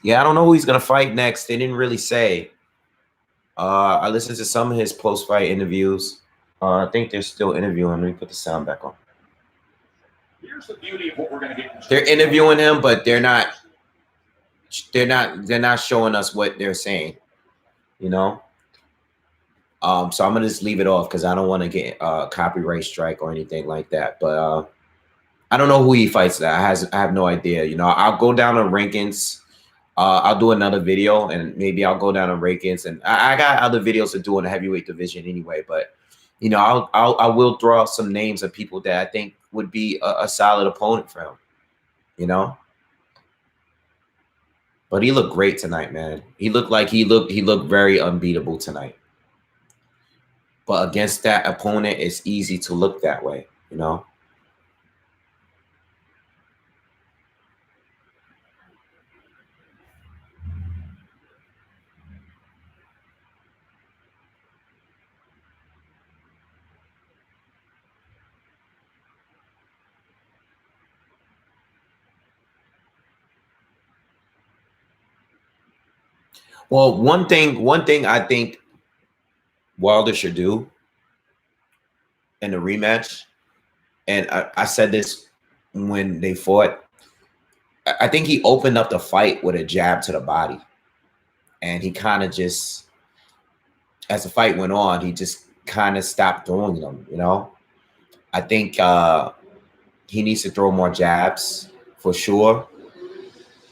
Yeah, I don't know who he's going to fight next. They didn't really say. I listened to some of his post-fight interviews. I think they're still interviewing. Let me put the sound back on. Here's the beauty of what we're going to get. They're interviewing him, but they're not showing us what they're saying, you know. So I'm gonna just leave it off because I don't want to get a copyright strike or anything like that. But I don't know who he fights that. I have no idea. You know, I'll go down on rankings. I'll do another video and maybe I'll go down on rankings. And I got other videos to do in the heavyweight division anyway. But you know, I will throw out some names of people that I think would be a solid opponent for him. You know. But he looked great tonight, man. He looked very unbeatable tonight. But against that opponent, it's easy to look that way, you know? Well, one thing I think Wilder should do in the rematch and I said this when they fought. I think he opened up the fight with a jab to the body, and he kind of just, as the fight went on, he just kind of stopped throwing them. You know, I think he needs to throw more jabs for sure.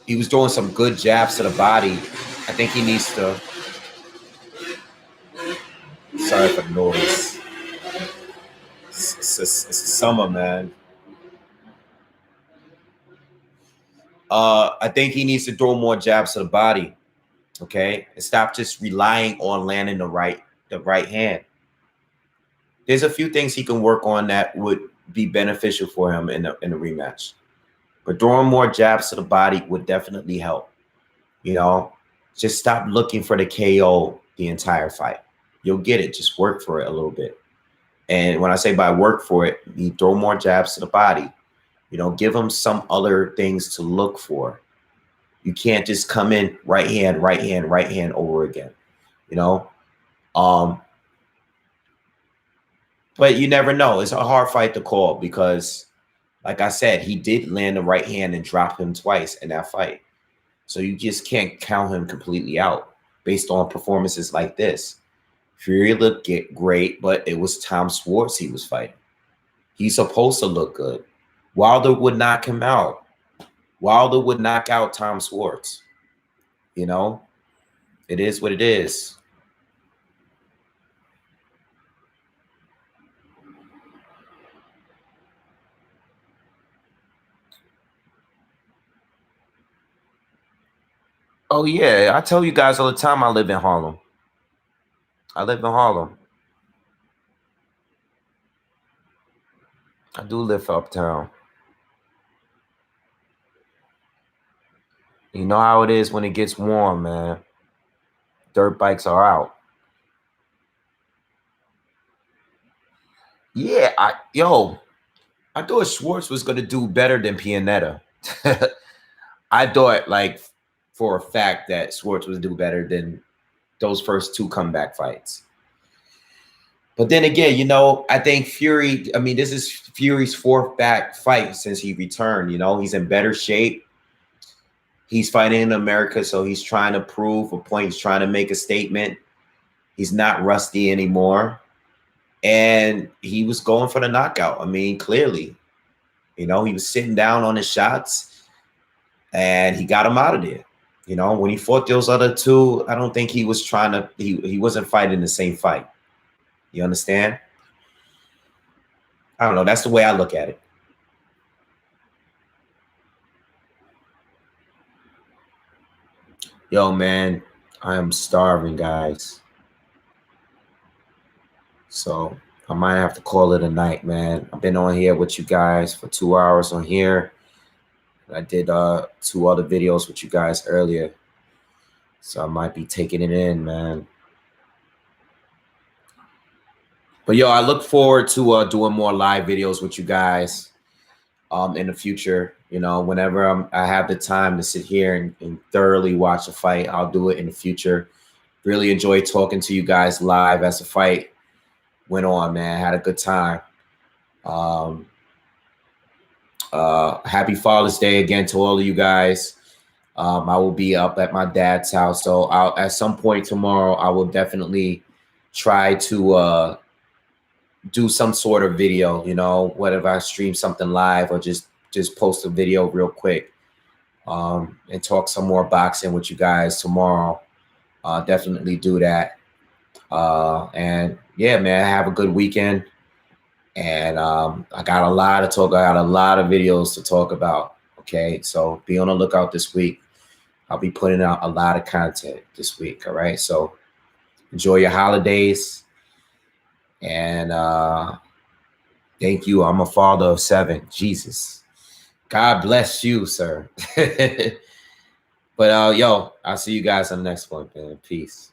He was throwing some good jabs to the body. I think he needs to. Sorry for the noise. It's summer, man. I think he needs to throw more jabs to the body, okay, and stop just relying on landing the right hand. There's a few things he can work on that would be beneficial for him in the rematch, but throwing more jabs to the body would definitely help. You know, just stop looking for the KO the entire fight. You'll get it. Just work for it a little bit. And when I say by work for it, you throw more jabs to the body. You know, give him some other things to look for. You can't just come in right hand over again, you know? But you never know. It's a hard fight to call because, like I said, he did land the right hand and drop him twice in that fight. So you just can't count him completely out based on performances like this. Fury looked great, but it was Tom Schwarz he was fighting. He's supposed to look good. Wilder would knock him out. Wilder would knock out Tom Schwarz. You know, it is what it is. Oh, yeah. I tell you guys all the time I live in Harlem. I live in Harlem. I do live uptown. You know how it is when it gets warm, man. Dirt bikes are out. Yeah, I thought Schwarz was going to do better than Pianetta. I thought, like, for a fact that Schwarz would do better than those first two comeback fights. But then again, you know, I think Fury, I mean, this is Fury's fourth back fight since he returned. You know, he's in better shape. He's fighting in America, so he's trying to prove a point. He's trying to make a statement. He's not rusty anymore. And he was going for the knockout. I mean, clearly, you know, he was sitting down on his shots and he got him out of there. You know, when he fought those other two, I don't think he was trying to, he wasn't fighting the same fight. You understand? I don't know. That's the way I look at it. Yo, man, I am starving, guys. So I might have to call it a night, man. I've been on here with you guys for 2 hours on here. I did 2 other videos with you guys earlier. So I might be taking it in, man. But yo, I look forward to doing more live videos with you guys in the future. You know, whenever I have the time to sit here and thoroughly watch a fight, I'll do it in the future. Really enjoyed talking to you guys live as the fight went on, man. Had a good time. Happy Father's Day again to all of you guys. I will be up at my dad's house, so at some point tomorrow I will definitely try to do some sort of video, you know, whether I stream something live or just post a video real quick and talk some more boxing with you guys tomorrow. Definitely do that. And yeah, man, have a good weekend. And I got a lot to talk. I got a lot of videos to talk about. Okay, so be on the lookout this week. I'll be putting out a lot of content this week. All right, so enjoy your holidays. And thank you. I'm a father of 7. Jesus. God bless you, sir. But yo, I'll see you guys on the next one, man. Peace.